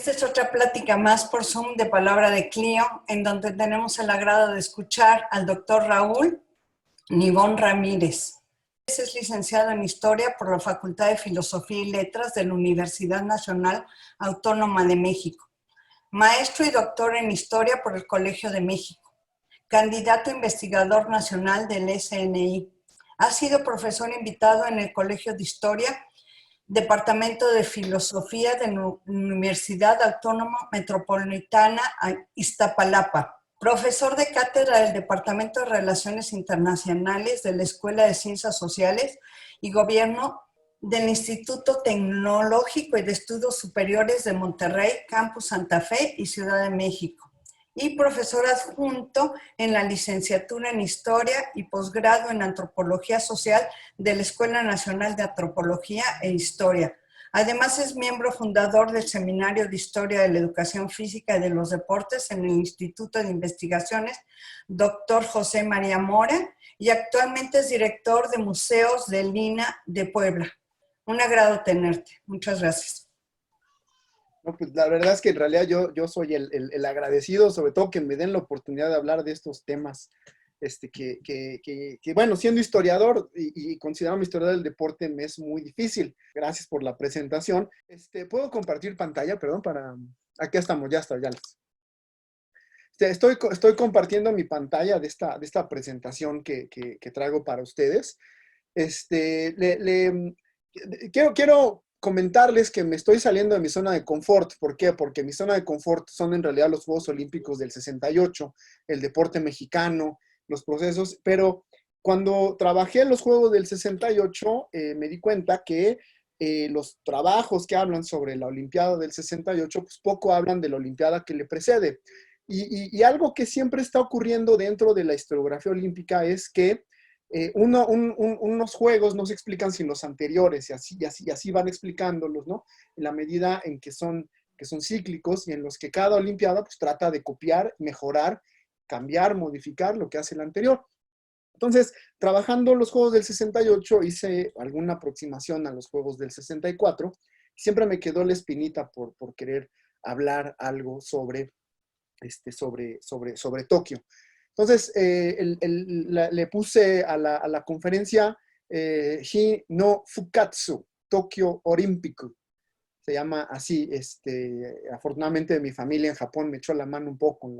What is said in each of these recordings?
Esta es otra plática más por Zoom de Palabra de Clio, en donde tenemos el agrado de escuchar al doctor Raúl Nibón Ramírez. Es licenciado en Historia por la Facultad de Filosofía y Letras de la Universidad Nacional Autónoma de México. Maestro y doctor en Historia por el Colegio de México. Candidato investigador nacional del SNI. Ha sido profesor invitado en el Colegio de Historia, Departamento de Filosofía de la Universidad Autónoma Metropolitana Iztapalapa. Profesor de cátedra del Departamento de Relaciones Internacionales de la Escuela de Ciencias Sociales y Gobierno del Instituto Tecnológico y de Estudios Superiores de Monterrey, Campus Santa Fe y Ciudad de México. Y profesor adjunto en la licenciatura en Historia y posgrado en Antropología Social de la Escuela Nacional de Antropología e Historia. Además es miembro fundador del Seminario de Historia de la Educación Física y de los Deportes en el Instituto de Investigaciones Dr. José María Mora y actualmente es director de Museos del INAH de Puebla. Un agrado tenerte. Muchas gracias. No, pues la verdad es que en realidad yo soy el agradecido, sobre todo que me den la oportunidad de hablar de estos temas, bueno, siendo historiador y considerarme historiador del deporte me es muy difícil. Gracias por la presentación. ¿Puedo compartir pantalla? Perdón, aquí estamos, ya está, ya. Estoy compartiendo mi pantalla de esta presentación que traigo para ustedes. Quiero comentarles que me estoy saliendo de mi zona de confort. ¿Por qué? Porque mi zona de confort son en realidad los Juegos Olímpicos del 68, el deporte mexicano, los procesos, pero cuando trabajé en los Juegos del 68, me di cuenta que los trabajos que hablan sobre la Olimpiada del 68, pues poco hablan de la Olimpiada que le precede. Y algo que siempre está ocurriendo dentro de la historiografía olímpica es que unos juegos no se explican sin los anteriores, y así van explicándolos, ¿no? En la medida en que son cíclicos y en los que cada olimpiada pues trata de copiar, mejorar, cambiar, modificar lo que hace el anterior. Entonces, trabajando los juegos del 68, hice alguna aproximación a los juegos del 64, siempre me quedó la espinita por querer hablar algo sobre Tokio. Entonces, le puse a la conferencia Hi no Fukatsu, Tokio Olímpico. Se llama así. Afortunadamente mi familia en Japón me echó la mano un poco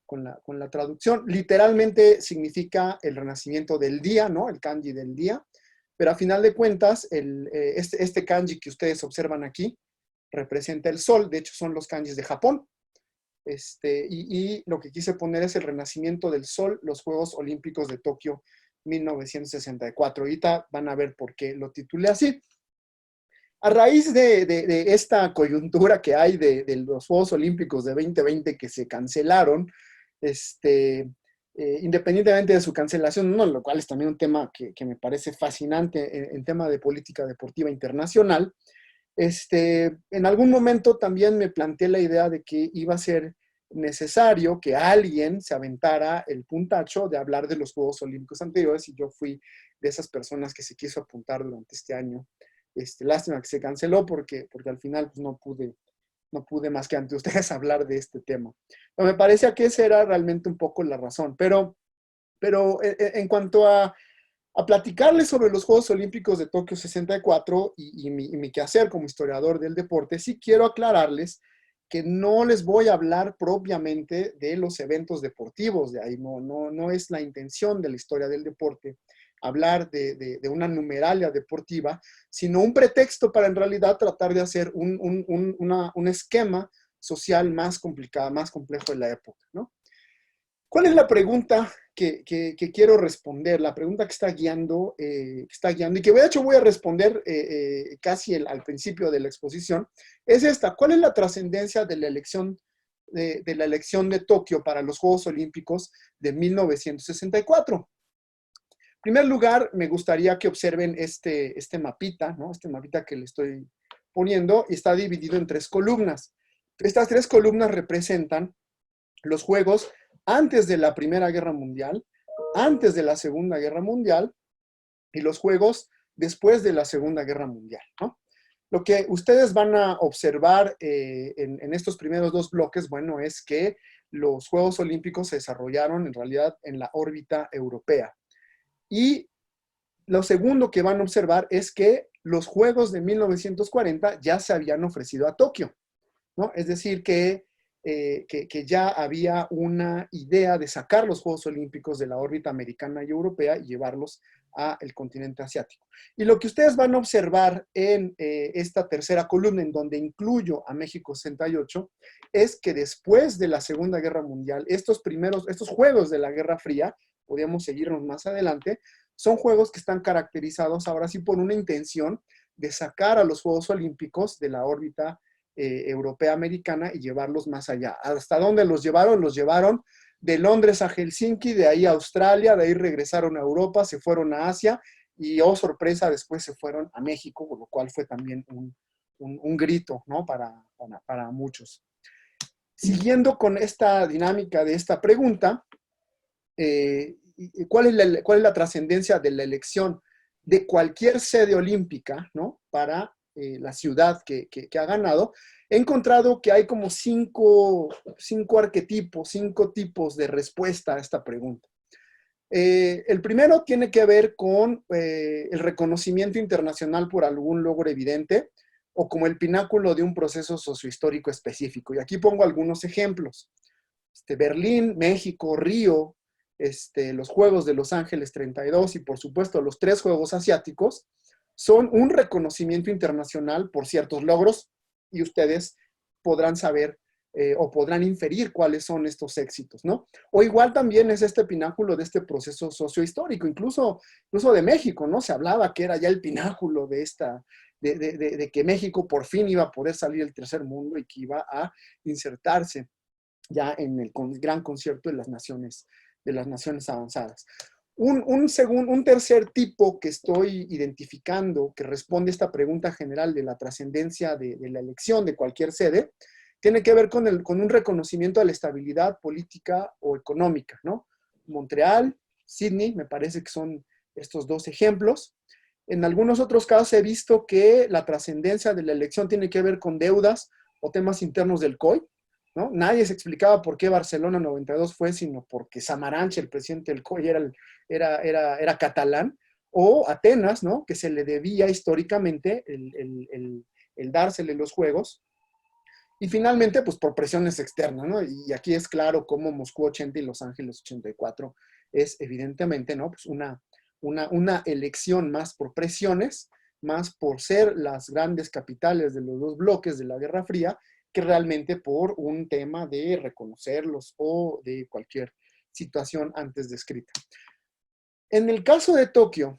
con la traducción. Literalmente significa el renacimiento del día, ¿no? El kanji del día. Pero a final de cuentas, este kanji que ustedes observan aquí representa el sol. De hecho, son los kanjis de Japón. Y lo que quise poner es el renacimiento del sol, los Juegos Olímpicos de Tokio 1964. Ahorita van a ver por qué lo titulé así. A raíz de esta coyuntura que hay de los Juegos Olímpicos de 2020 que se cancelaron, independientemente de su cancelación, ¿no? Lo cual es también un tema que me parece fascinante en tema de política deportiva internacional. En algún momento también me planteé la idea de que iba a ser necesario que alguien se aventara el puntacho de hablar de los Juegos Olímpicos anteriores, y yo fui de esas personas que se quiso apuntar durante este año. Lástima que se canceló porque al final pues, no pude más que ante ustedes hablar de este tema. Pero me parecía que esa era realmente un poco la razón. Pero en cuanto a platicarles sobre los Juegos Olímpicos de Tokio 64 y mi quehacer como historiador del deporte, sí quiero aclararles que no les voy a hablar propiamente de los eventos deportivos de ahí. No es la intención de la historia del deporte hablar de una numeralia deportiva, sino un pretexto para en realidad tratar de hacer un esquema social más complicado, más complejo de la época, ¿no? ¿Cuál es la pregunta que quiero responder? La pregunta que está guiando y que de hecho voy a responder casi al principio de la exposición, es esta. ¿Cuál es la trascendencia de la elección de Tokio para los Juegos Olímpicos de 1964? En primer lugar, me gustaría que observen este mapita, ¿no? Este mapita que le estoy poniendo, y está dividido en 3 columnas. Estas 3 columnas representan los Juegos antes de la Primera Guerra Mundial, antes de la Segunda Guerra Mundial y los Juegos después de la Segunda Guerra Mundial, ¿no? Lo que ustedes van a observar en estos primeros dos bloques, bueno, es que los Juegos Olímpicos se desarrollaron en realidad en la órbita europea. Y lo segundo que van a observar es que los Juegos de 1940 ya se habían ofrecido a Tokio, ¿no? Es decir, que ya había una idea de sacar los Juegos Olímpicos de la órbita americana y europea y llevarlos al continente asiático. Y lo que ustedes van a observar en esta tercera columna, en donde incluyo a México 68, es que después de la Segunda Guerra Mundial, estos Juegos de la Guerra Fría, podríamos seguirnos más adelante, son juegos que están caracterizados ahora sí por una intención de sacar a los Juegos Olímpicos de la órbita europea americana y llevarlos más allá. ¿Hasta dónde los llevaron? Los llevaron de Londres a Helsinki, de ahí a Australia, de ahí regresaron a Europa, se fueron a Asia y, oh sorpresa, después se fueron a México, por lo cual fue también un grito, ¿no? para muchos. Siguiendo con esta dinámica de esta pregunta, ¿cuál es la trascendencia de la elección de cualquier sede olímpica, ¿no? Para la ciudad que ha ganado? He encontrado que hay como cinco arquetipos, 5 tipos de respuesta a esta pregunta. El primero tiene que ver con el reconocimiento internacional por algún logro evidente o como el pináculo de un proceso sociohistórico específico. Y aquí pongo algunos ejemplos. Berlín, México, Río, los Juegos de Los Ángeles 32 y por supuesto los 3 Juegos Asiáticos son un reconocimiento internacional por ciertos logros y ustedes podrán saber o podrán inferir cuáles son estos éxitos, ¿no? O igual también es este pináculo de este proceso sociohistórico, incluso de México, ¿no? Se hablaba que era ya el pináculo de que México por fin iba a poder salir del tercer mundo y que iba a insertarse ya en el gran concierto de las naciones avanzadas. Un tercer tipo que estoy identificando que responde a esta pregunta general de la trascendencia de la elección de cualquier sede, tiene que ver con un reconocimiento a la estabilidad política o económica, ¿no? Montreal, Sydney, me parece que son estos 2 ejemplos. En algunos otros casos he visto que la trascendencia de la elección tiene que ver con deudas o temas internos del COI, ¿no? Nadie se explicaba por qué Barcelona 92 fue, sino porque Samaranch, el presidente del COI, era catalán, o Atenas, ¿no? Que se le debía históricamente el dársele los juegos. Y finalmente, pues por presiones externas, ¿no? Y aquí es claro cómo Moscú 80 y Los Ángeles 84 es evidentemente, ¿no? Pues una elección más por presiones, más por ser las grandes capitales de los 2 bloques de la Guerra Fría, que realmente por un tema de reconocerlos o de cualquier situación antes descrita. En el caso de Tokio,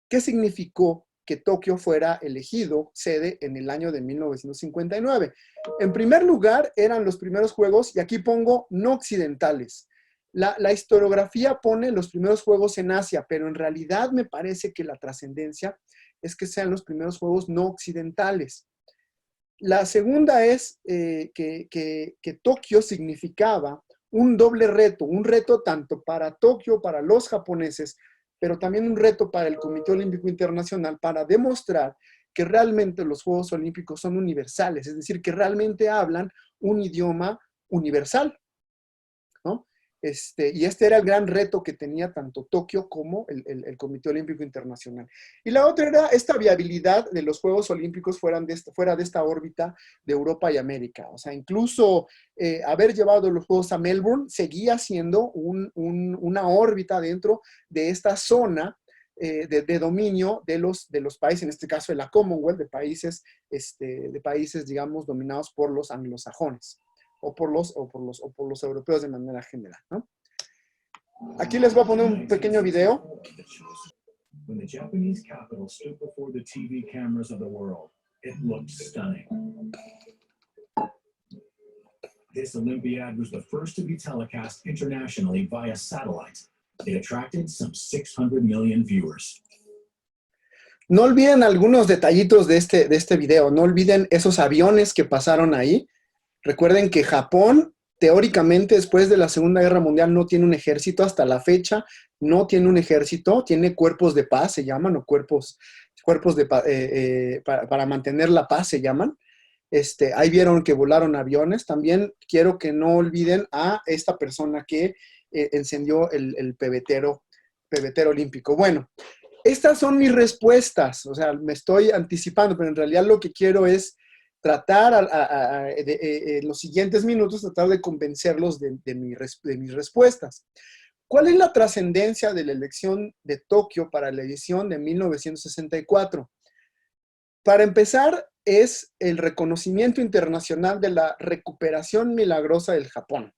¿qué significó que Tokio fuera elegido sede en el año de 1959? En primer lugar, eran los primeros juegos, y aquí pongo no occidentales. La historiografía pone los primeros juegos en Asia, pero en realidad me parece que la trascendencia es que sean los primeros juegos no occidentales. La segunda es que Tokio significaba un doble reto, un reto tanto para Tokio, para los japoneses, pero también un reto para el Comité Olímpico Internacional para demostrar que realmente los Juegos Olímpicos son universales, es decir, que realmente hablan un idioma universal, ¿no? Y este era el gran reto que tenía tanto Tokio como el Comité Olímpico Internacional. Y la otra era esta viabilidad de los Juegos Olímpicos fuera de esta órbita de Europa y América. O sea, incluso haber llevado los Juegos a Melbourne seguía siendo una órbita dentro de esta zona de dominio de los países, en este caso de la Commonwealth, de países, digamos, dominados por los anglosajones. O por los europeos de manera general, ¿no? Aquí les voy a poner un pequeño video. When the Japanese capital stood before the TV cameras of the world, it looked stunning. This Olympiad was the first to be telecast internationally via satellite. It attracted some 600 million viewers. No olviden algunos detallitos de este video. No olviden esos aviones que pasaron ahí. Recuerden que Japón, teóricamente, después de la Segunda Guerra Mundial, no tiene un ejército. Hasta la fecha, no tiene un ejército. Tiene cuerpos de paz, se llaman, o cuerpos cuerpos para mantener la paz, se llaman. Ahí vieron que volaron aviones. También quiero que no olviden a esta persona que encendió el pebetero olímpico. Bueno, estas son mis respuestas, o sea, me estoy anticipando, pero en realidad lo que quiero es tratar en los siguientes minutos, tratar de convencerlos de mis respuestas. ¿Cuál es la trascendencia de la elección de Tokio para la edición de 1964? Para empezar, es el reconocimiento internacional de la recuperación milagrosa del Japón.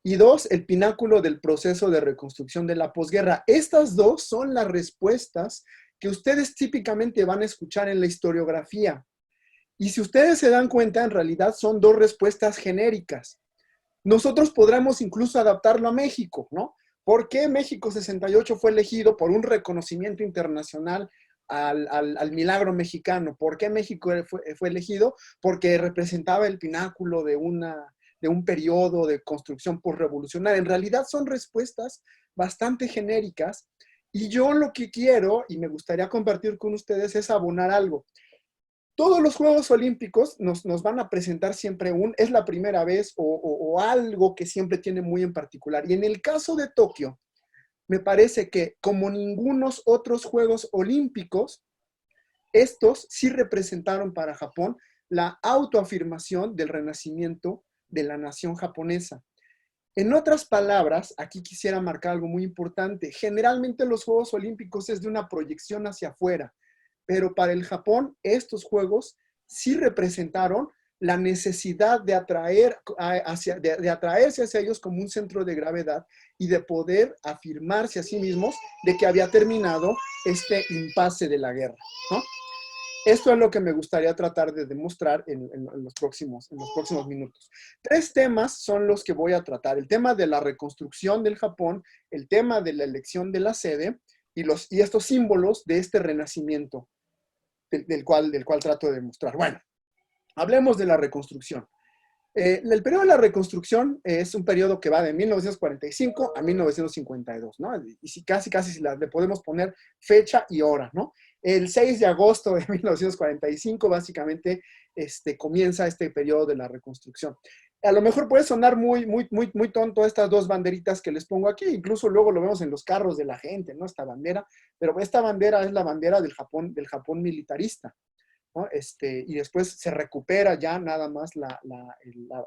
Y dos, el pináculo del proceso de reconstrucción de la posguerra. Estas dos son las respuestas que ustedes típicamente van a escuchar en la historiografía. Y si ustedes se dan cuenta, en realidad son dos respuestas genéricas. Nosotros podremos incluso adaptarlo a México, ¿no? ¿Por qué México 68 fue elegido por un reconocimiento internacional al milagro mexicano? ¿Por qué México fue elegido? Porque representaba el pináculo de un periodo de construcción postrevolucionaria. En realidad son respuestas bastante genéricas y yo lo que quiero y me gustaría compartir con ustedes es abonar algo. Todos los Juegos Olímpicos nos van a presentar siempre es la primera vez o algo que siempre tiene muy en particular. Y en el caso de Tokio, me parece que como ningunos otros Juegos Olímpicos, estos sí representaron para Japón la autoafirmación del renacimiento de la nación japonesa. En otras palabras, aquí quisiera marcar algo muy importante. Generalmente los Juegos Olímpicos es de una proyección hacia afuera, pero para el Japón estos Juegos sí representaron la necesidad de atraerse hacia ellos como un centro de gravedad y de poder afirmarse a sí mismos de que había terminado este impasse de la guerra, ¿no? Esto es lo que me gustaría tratar de demostrar en los próximos minutos. Tres temas son los que voy a tratar. El tema de la reconstrucción del Japón, el tema de la elección de la sede y estos símbolos de este renacimiento del cual trato de demostrar. Bueno, hablemos de la reconstrucción. El periodo de la reconstrucción es un periodo que va de 1945 a 1952, ¿no? Y si casi le podemos poner fecha y hora, ¿no? El 6 de agosto de 1945 básicamente comienza este periodo de la reconstrucción. A lo mejor puede sonar muy tonto estas dos banderitas que les pongo aquí, incluso luego lo vemos en los carros de la gente, ¿no? Esta bandera, pero esta bandera es la bandera del Japón militarista, ¿no? Y después se recupera ya nada más la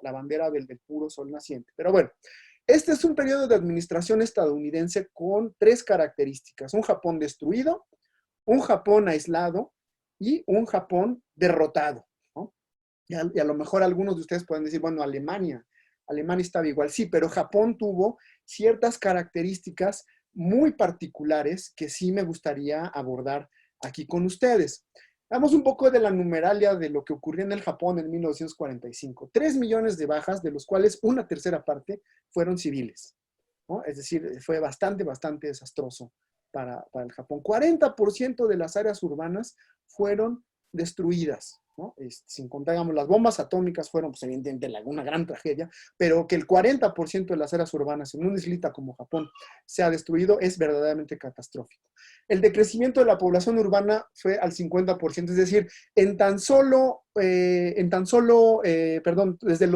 bandera del puro sol naciente. Pero bueno, este es un periodo de administración estadounidense con tres características: un Japón destruido, un Japón aislado y un Japón derrotado, ¿no? Y a lo mejor algunos de ustedes pueden decir, bueno, Alemania estaba igual. Sí, pero Japón tuvo ciertas características muy particulares que sí me gustaría abordar aquí con ustedes. Damos un poco de la numeralia de lo que ocurrió en el Japón en 1945. 3 millones de bajas, de los cuales una tercera parte fueron civiles, ¿no? Es decir, fue bastante desastroso para el Japón. 40% de las áreas urbanas fueron destruidas, ¿no? Sin contar, digamos, las bombas atómicas fueron, pues, evidentemente, una gran tragedia, pero que el 40% de las áreas urbanas en una islita como Japón se ha destruido es verdaderamente catastrófico. El decrecimiento de la población urbana fue al 50%, es decir,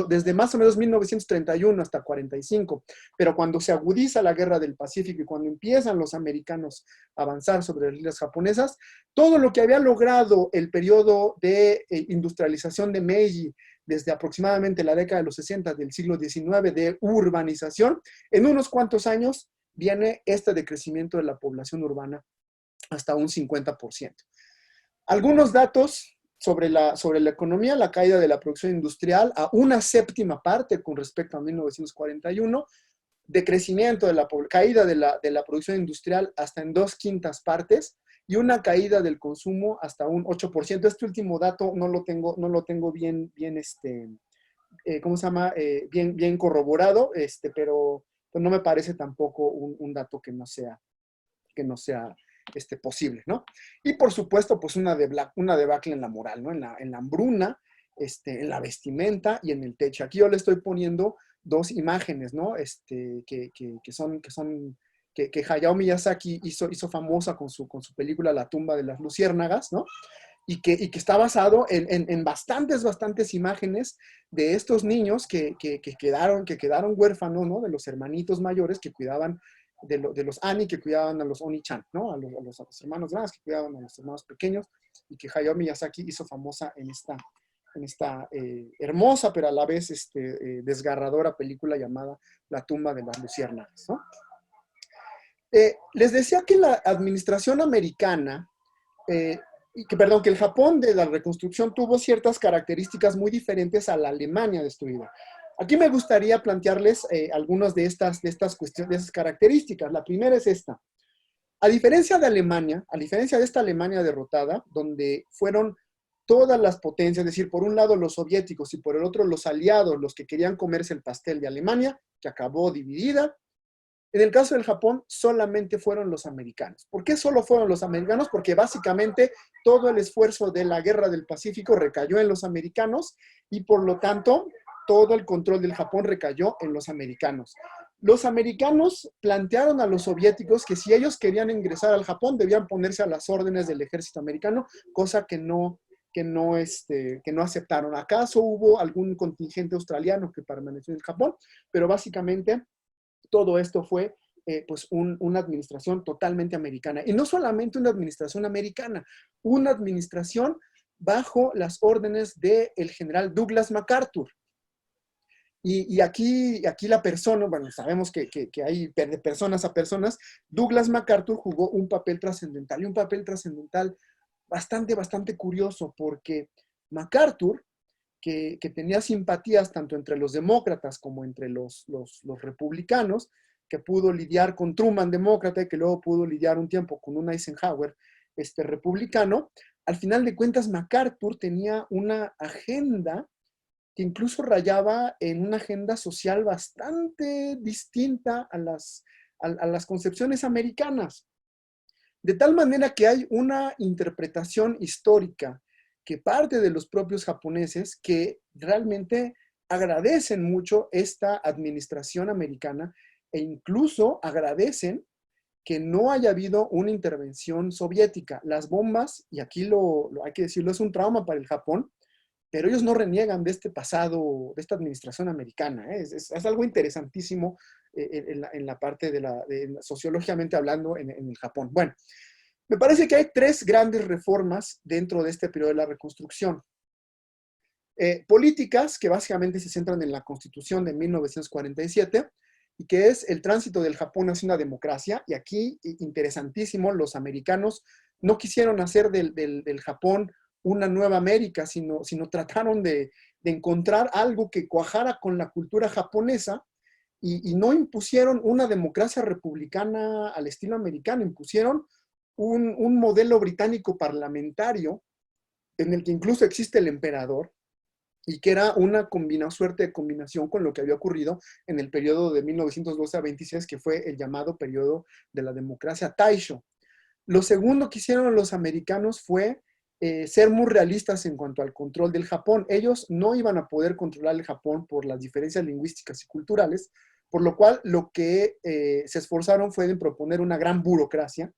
desde más o menos 1931 hasta 45, pero cuando se agudiza la guerra del Pacífico y cuando empiezan los americanos a avanzar sobre las islas japonesas, todo lo que había logrado el periodo de industrialización de Meiji desde aproximadamente la década de los 60 del siglo XIX de urbanización, en unos cuantos años viene este decrecimiento de la población urbana hasta un 50%. Algunos datos sobre la economía: la caída de la producción industrial a una séptima parte con respecto a 1941, decrecimiento de caída de la producción industrial hasta en 2/5 partes y una caída del consumo hasta un 8%. Este último dato no lo tengo bien ¿cómo se llama? Bien corroborado, pero no me parece tampoco un dato que no sea posible, ¿no? Y por supuesto, pues una debacle en la moral, ¿no? En la hambruna, en la vestimenta y en el techo. Aquí yo le estoy poniendo dos imágenes, ¿no? Que son que Hayao Miyazaki hizo famosa con su película La tumba de las luciérnagas, ¿no? Y que está basado en bastantes imágenes de estos niños que quedaron huérfanos, ¿no? De los hermanitos mayores que cuidaban de los Ani, que cuidaban a los Oni-chan, ¿no? A los hermanos grandes que cuidaban a los hermanos pequeños, y que Hayao Miyazaki hizo famosa en esta hermosa, pero a la vez desgarradora película llamada La tumba de las luciérnagas, ¿no? Les decía que la administración americana, que el Japón de la reconstrucción tuvo ciertas características muy diferentes a la Alemania destruida. Aquí me gustaría plantearles algunas de estas cuestiones, de esas características. La primera es esta. A diferencia de Alemania, a diferencia de esta Alemania derrotada, donde fueron todas las potencias, es decir, por un lado los soviéticos y por el otro los aliados, los que querían comerse el pastel de Alemania, que acabó dividida. En el caso del Japón, solamente fueron los americanos. ¿Por qué solo fueron los americanos? Porque básicamente todo el esfuerzo de la Guerra del Pacífico recayó en los americanos y por lo tanto todo el control del Japón recayó en los americanos. Los americanos plantearon a los soviéticos que si ellos querían ingresar al Japón debían ponerse a las órdenes del ejército americano, cosa que no aceptaron. ¿Acaso hubo algún contingente australiano que permaneció en el Japón? Pero básicamente todo esto fue pues una administración totalmente americana. Y no solamente una administración americana, una administración bajo las órdenes del general Douglas MacArthur. Y aquí la persona, bueno, sabemos que hay de personas a personas, Douglas MacArthur jugó un papel trascendental, y un papel trascendental bastante curioso, porque MacArthur, que tenía simpatías tanto entre los demócratas como entre los republicanos, que pudo lidiar con Truman, demócrata, y que luego pudo lidiar un tiempo con un Eisenhower republicano. Al final de cuentas, MacArthur tenía una agenda que incluso rayaba en una agenda social bastante distinta a las concepciones americanas. De tal manera que hay una interpretación histórica que parte de los propios japoneses que realmente agradecen mucho esta administración americana e incluso agradecen que no haya habido una intervención soviética. Las bombas, y aquí hay que decirlo, es un trauma para el Japón, pero ellos no reniegan de este pasado, de esta administración americana. Es algo interesantísimo en la parte sociológicamente hablando en el Japón. Bueno, me parece que hay tres grandes reformas dentro de este periodo de la reconstrucción. Políticas que básicamente se centran en la Constitución de 1947 y que es el tránsito del Japón hacia una democracia. Y aquí, interesantísimo, los americanos no quisieron hacer del Japón una nueva América, sino trataron de encontrar algo que cuajara con la cultura japonesa y no impusieron una democracia republicana al estilo americano, impusieron un modelo británico parlamentario en el que incluso existe el emperador y que era una suerte de combinación con lo que había ocurrido en el periodo de 1912 a 26, que fue el llamado periodo de la democracia Taisho. Lo segundo que hicieron los americanos fue ser muy realistas en cuanto al control del Japón. Ellos no iban a poder controlar el Japón por las diferencias lingüísticas y culturales, por lo cual lo que se esforzaron fue en proponer una gran burocracia,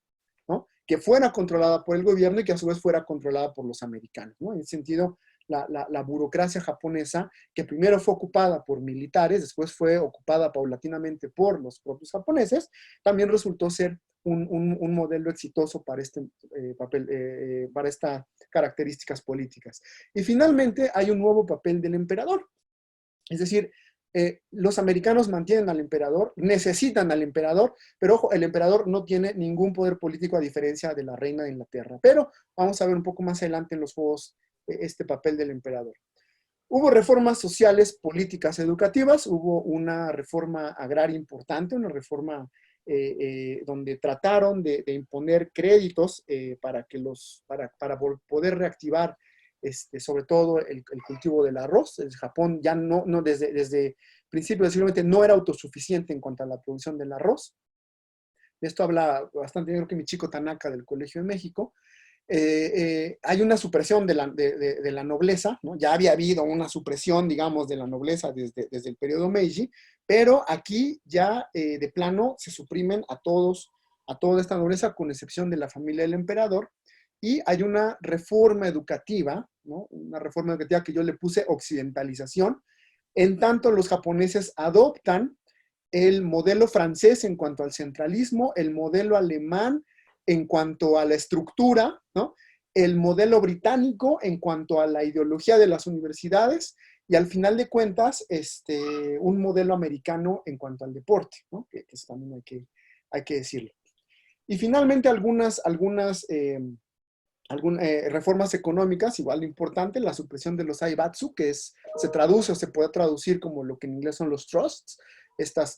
¿no? Que fuera controlada por el gobierno y que a su vez fuera controlada por los americanos, ¿no? En ese sentido, la burocracia japonesa, que primero fue ocupada por militares, después fue ocupada paulatinamente por los propios japoneses, también resultó ser un modelo exitoso para para estas características políticas. Y finalmente hay un nuevo papel del emperador. Es decir, los americanos mantienen al emperador, necesitan al emperador, pero ojo, el emperador no tiene ningún poder político a diferencia de la reina de Inglaterra. Pero vamos a ver un poco más adelante en los juegos este papel del emperador. Hubo reformas sociales, políticas, educativas, hubo una reforma agraria importante, una reforma donde trataron de imponer créditos para poder reactivar sobre todo el cultivo del arroz. El Japón ya desde principios del siglo XX no era autosuficiente en cuanto a la producción del arroz. De esto habla bastante, yo creo que mi chico Tanaka del Colegio de México. hay una supresión de la nobleza, ¿no? Ya había habido una supresión, digamos, de la nobleza desde el periodo Meiji, pero aquí ya de plano se suprimen a toda esta nobleza, con excepción de la familia del emperador, y hay una reforma educativa, ¿no? Una reforma educativa que yo le puse occidentalización, en tanto los japoneses adoptan el modelo francés en cuanto al centralismo, el modelo alemán en cuanto a la estructura, ¿no? El modelo británico en cuanto a la ideología de las universidades, y al final de cuentas, un modelo americano en cuanto al deporte, ¿no? Que eso también hay que decirlo. Y finalmente reformas económicas, igual de importante, la supresión de los aibatsu, que se traduce o se puede traducir como lo que en inglés son los trusts, estas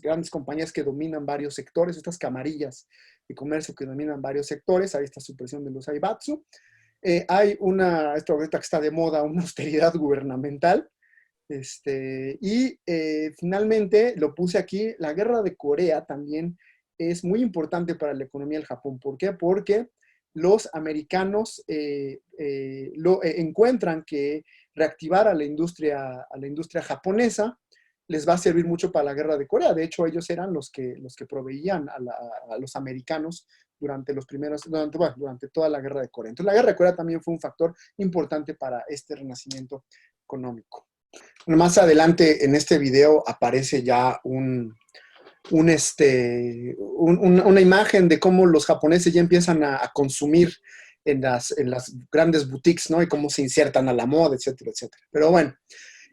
grandes compañías que dominan varios sectores, estas camarillas de comercio que dominan varios sectores. Hay esta supresión de los aibatsu. Hay esto ahorita que está de moda, una austeridad gubernamental. Finalmente, lo puse aquí, la guerra de Corea también es muy importante para la economía del Japón. ¿Por qué? Porque los americanos encuentran que reactivar a la industria japonesa les va a servir mucho para la guerra de Corea. De hecho, ellos eran los que proveían a los americanos durante toda la guerra de Corea. Entonces, la guerra de Corea también fue un factor importante para este renacimiento económico. Más adelante en este video aparece ya una imagen de cómo los japoneses ya empiezan a consumir en las grandes boutiques, ¿no? Y cómo se insertan a la moda, etcétera, etcétera. Pero bueno,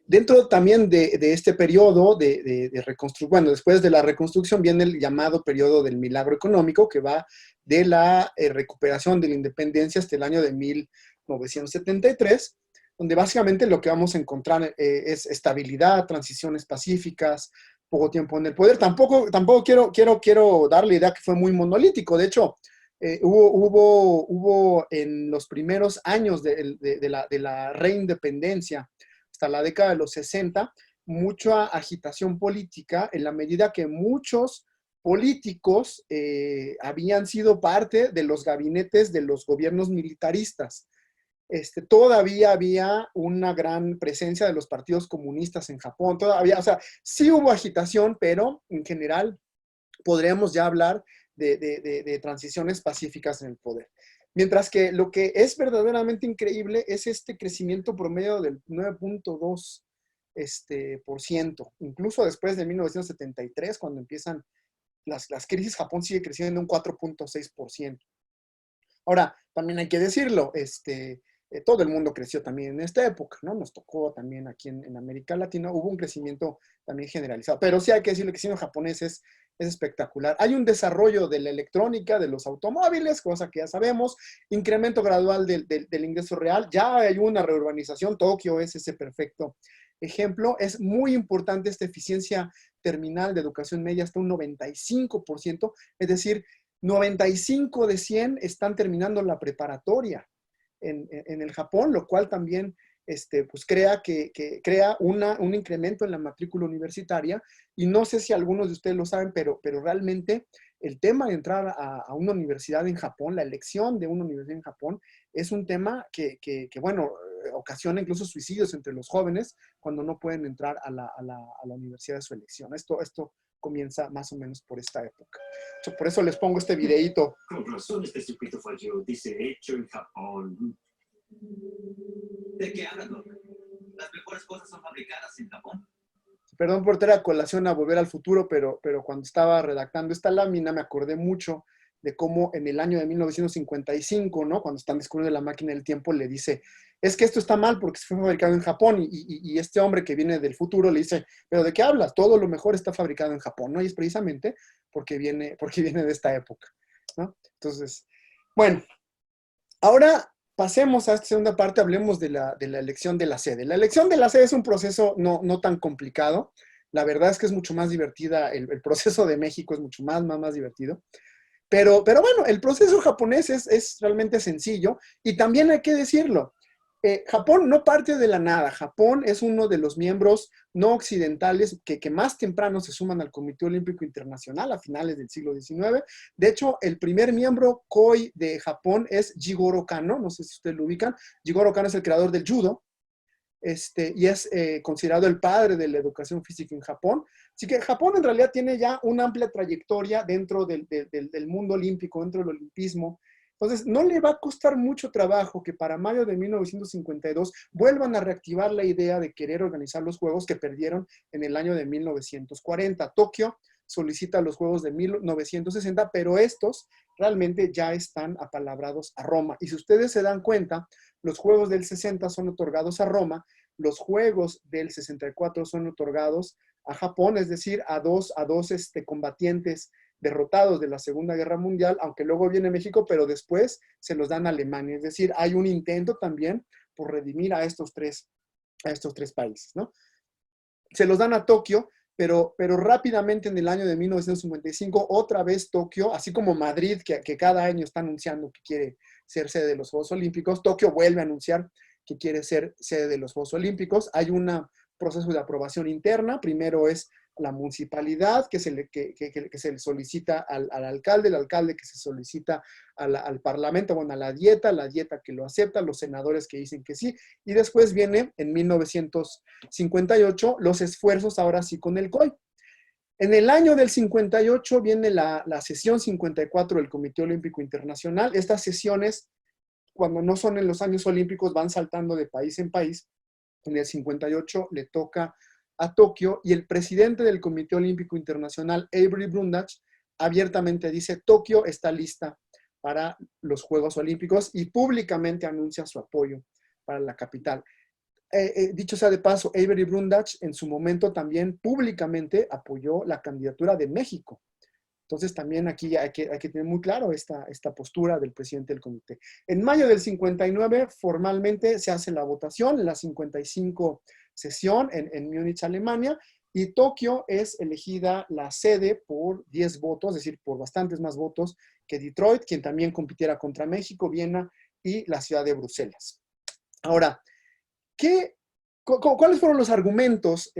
dentro también de este periodo de reconstrucción, bueno, después de la reconstrucción viene el llamado periodo del milagro económico, que va de la recuperación de la independencia hasta el año de 1973, donde básicamente lo que vamos a encontrar es estabilidad, transiciones pacíficas, poco tiempo en el poder. Tampoco quiero dar la idea que fue muy monolítico. De hecho, hubo en los primeros años de la reindependencia, hasta la década de los 60, mucha agitación política, en la medida que muchos políticos habían sido parte de los gabinetes de los gobiernos militaristas. Todavía había una gran presencia de los partidos comunistas en Japón, todavía, o sea, sí hubo agitación, pero en general podríamos ya hablar de transiciones pacíficas en el poder. Mientras que lo que es verdaderamente increíble es este crecimiento promedio del 9.2%, incluso después de 1973, cuando empiezan las crisis, Japón sigue creciendo un 4.6%. Ahora, también hay que decirlo, todo el mundo creció también en esta época, ¿no? Nos tocó también aquí en América Latina, hubo un crecimiento también generalizado, pero sí hay que decirlo que el crecimiento japonés es espectacular. Hay un desarrollo de la electrónica, de los automóviles, cosa que ya sabemos, incremento gradual del ingreso real, ya hay una reurbanización, Tokio es ese perfecto ejemplo. Es muy importante esta eficiencia terminal de educación media, hasta un 95%, es decir, 95 de 100 están terminando la preparatoria en el Japón, lo cual también pues crea un incremento en la matrícula universitaria. Y no sé si algunos de ustedes lo saben, pero realmente el tema de entrar a una universidad en Japón, la elección de una universidad en Japón, es un tema que bueno, ocasiona incluso suicidios entre los jóvenes cuando no pueden entrar a la universidad de su elección. Esto comienza más o menos por esta época. Por eso les pongo este videíto. Con razón, este circuito falló. Dice, hecho en Japón. ¿De qué hablas, Doc? Las mejores cosas son fabricadas en Japón. Perdón por traer a colación a Volver al Futuro, pero cuando estaba redactando esta lámina me acordé mucho de cómo en el año de 1955, ¿no? Cuando están descubriendo la máquina del tiempo, le dice, es que esto está mal porque se fue fabricado en Japón, y este hombre que viene del futuro le dice, pero ¿de qué hablas? Todo lo mejor está fabricado en Japón, ¿no? Y es precisamente porque viene de esta época, ¿no? Entonces, bueno, ahora pasemos a esta segunda parte, hablemos de la elección de la sede. La elección de la sede es un proceso no tan complicado. La verdad es que es mucho más divertida, el proceso de México es mucho más divertido. Pero bueno, el proceso japonés es realmente sencillo, y también hay que decirlo, Japón no parte de la nada. Japón es uno de los miembros no occidentales que más temprano se suman al Comité Olímpico Internacional a finales del siglo XIX. De hecho, el primer miembro KOI de Japón es Jigoro Kano, no sé si ustedes lo ubican. Jigoro Kano es el creador del judo, y es considerado el padre de la educación física en Japón. Así que Japón en realidad tiene ya una amplia trayectoria dentro del mundo olímpico, dentro del olimpismo. Entonces, no le va a costar mucho trabajo que para mayo de 1952 vuelvan a reactivar la idea de querer organizar los Juegos que perdieron en el año de 1940. Tokio solicita los Juegos de 1960, pero estos realmente ya están apalabrados a Roma. Y si ustedes se dan cuenta, los Juegos del 60 son otorgados a Roma, los Juegos del 64 son otorgados a Japón, es decir, a dos combatientes derrotados de la Segunda Guerra Mundial, aunque luego viene México, pero después se los dan a Alemania. Es decir, hay un intento también por redimir a estos tres países, ¿no? Se los dan a Tokio, pero rápidamente en el año de 1955, otra vez Tokio, así como Madrid, que cada año está anunciando que quiere ser sede de los Juegos Olímpicos, Tokio vuelve a anunciar que quiere ser sede de los Juegos Olímpicos. Hay un proceso de aprobación interna. Primero es la municipalidad que se le solicita al alcalde, el alcalde que se solicita al parlamento, bueno, a la dieta que lo acepta, los senadores que dicen que sí, y después viene en 1958 los esfuerzos ahora sí con el COI. En el año del 58 viene la sesión 54 del Comité Olímpico Internacional. Estas sesiones, cuando no son en los años olímpicos, van saltando de país en país. En el 58 le toca a Tokio y el presidente del Comité Olímpico Internacional, Avery Brundage, abiertamente dice: Tokio está lista para los Juegos Olímpicos, y públicamente anuncia su apoyo para la capital. Dicho sea de paso, Avery Brundage en su momento también públicamente apoyó la candidatura de México. Entonces también aquí hay que tener muy claro esta postura del presidente del comité. En mayo del 59 formalmente se hace la votación, en la 55 sesión en Múnich, Alemania, y Tokio es elegida la sede por 10 votos, es decir, por bastantes más votos que Detroit, quien también compitiera contra México, Viena y la ciudad de Bruselas. Ahora, ¿cuáles fueron los argumentos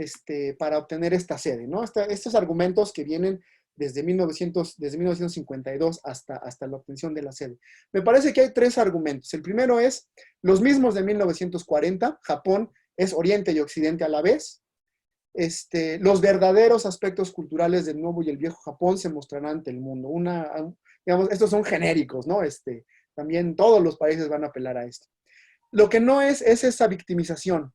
para obtener esta sede, ¿no? Estos argumentos que vienen desde 1952 hasta la obtención de la sede. Me parece que hay 3 argumentos. El primero es los mismos de 1940. Japón es Oriente y Occidente a la vez. Los verdaderos aspectos culturales del nuevo y el viejo Japón se mostrarán ante el mundo. Digamos, estos son genéricos, ¿no? También todos los países van a apelar a esto. Lo que no es esa victimización.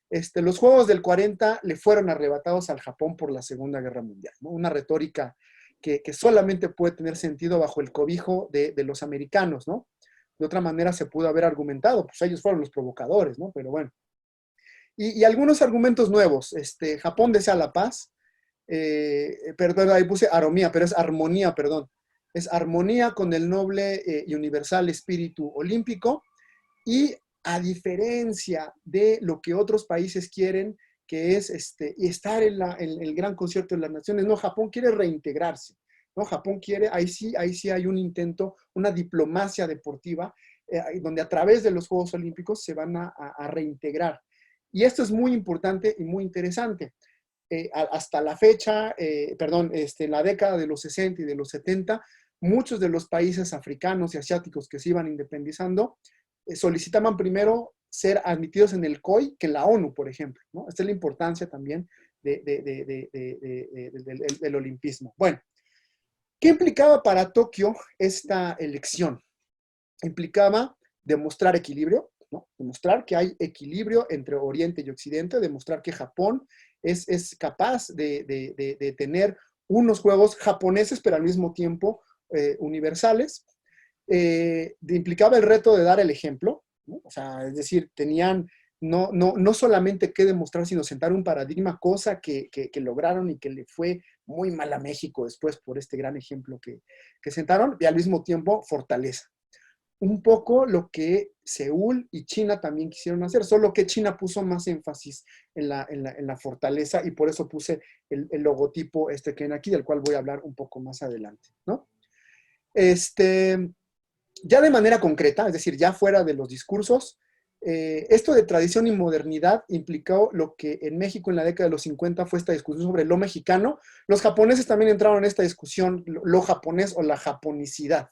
Los Juegos del 40 le fueron arrebatados al Japón por la Segunda Guerra Mundial, ¿no? Una retórica que solamente puede tener sentido bajo el cobijo de los americanos, ¿no? De otra manera se pudo haber argumentado, pues ellos fueron los provocadores, ¿no? Pero bueno. Y algunos argumentos nuevos. Japón desea la paz. Perdón, ahí puse armonía, pero es armonía, perdón. Es armonía con el noble y universal espíritu olímpico, y a diferencia de lo que otros países quieren, que es estar en el gran concierto de las naciones, no, Japón quiere reintegrarse, ¿no? Japón quiere, ahí sí hay un intento, una diplomacia deportiva, donde a través de los Juegos Olímpicos se van a reintegrar. Y esto es muy importante y muy interesante. Hasta la fecha, en la década de los 60 y de los 70, muchos de los países africanos y asiáticos que se iban independizando solicitaban primero ser admitidos en el COI que la ONU, por ejemplo, ¿no? Esta es la importancia también del olimpismo. Bueno, ¿qué implicaba para Tokio esta elección? Implicaba demostrar equilibrio, ¿no? Demostrar que hay equilibrio entre Oriente y Occidente, demostrar que Japón es capaz de tener unos juegos japoneses, pero al mismo tiempo universales. Implicaba el reto de dar el ejemplo, ¿no? O sea, es decir, tenían no solamente que demostrar, sino sentar un paradigma, cosa que lograron y que le fue muy mal a México después por este gran ejemplo que sentaron, y al mismo tiempo fortaleza. Un poco lo que Seúl y China también quisieron hacer, solo que China puso más énfasis en la fortaleza, y por eso puse el logotipo que ven aquí, del cual voy a hablar un poco más adelante, ¿no? Ya de manera concreta, es decir, ya fuera de los discursos, Esto de tradición y modernidad implicó lo que en México en la década de los 50 fue esta discusión sobre lo mexicano. Los japoneses también entraron en esta discusión, lo japonés o la japonicidad,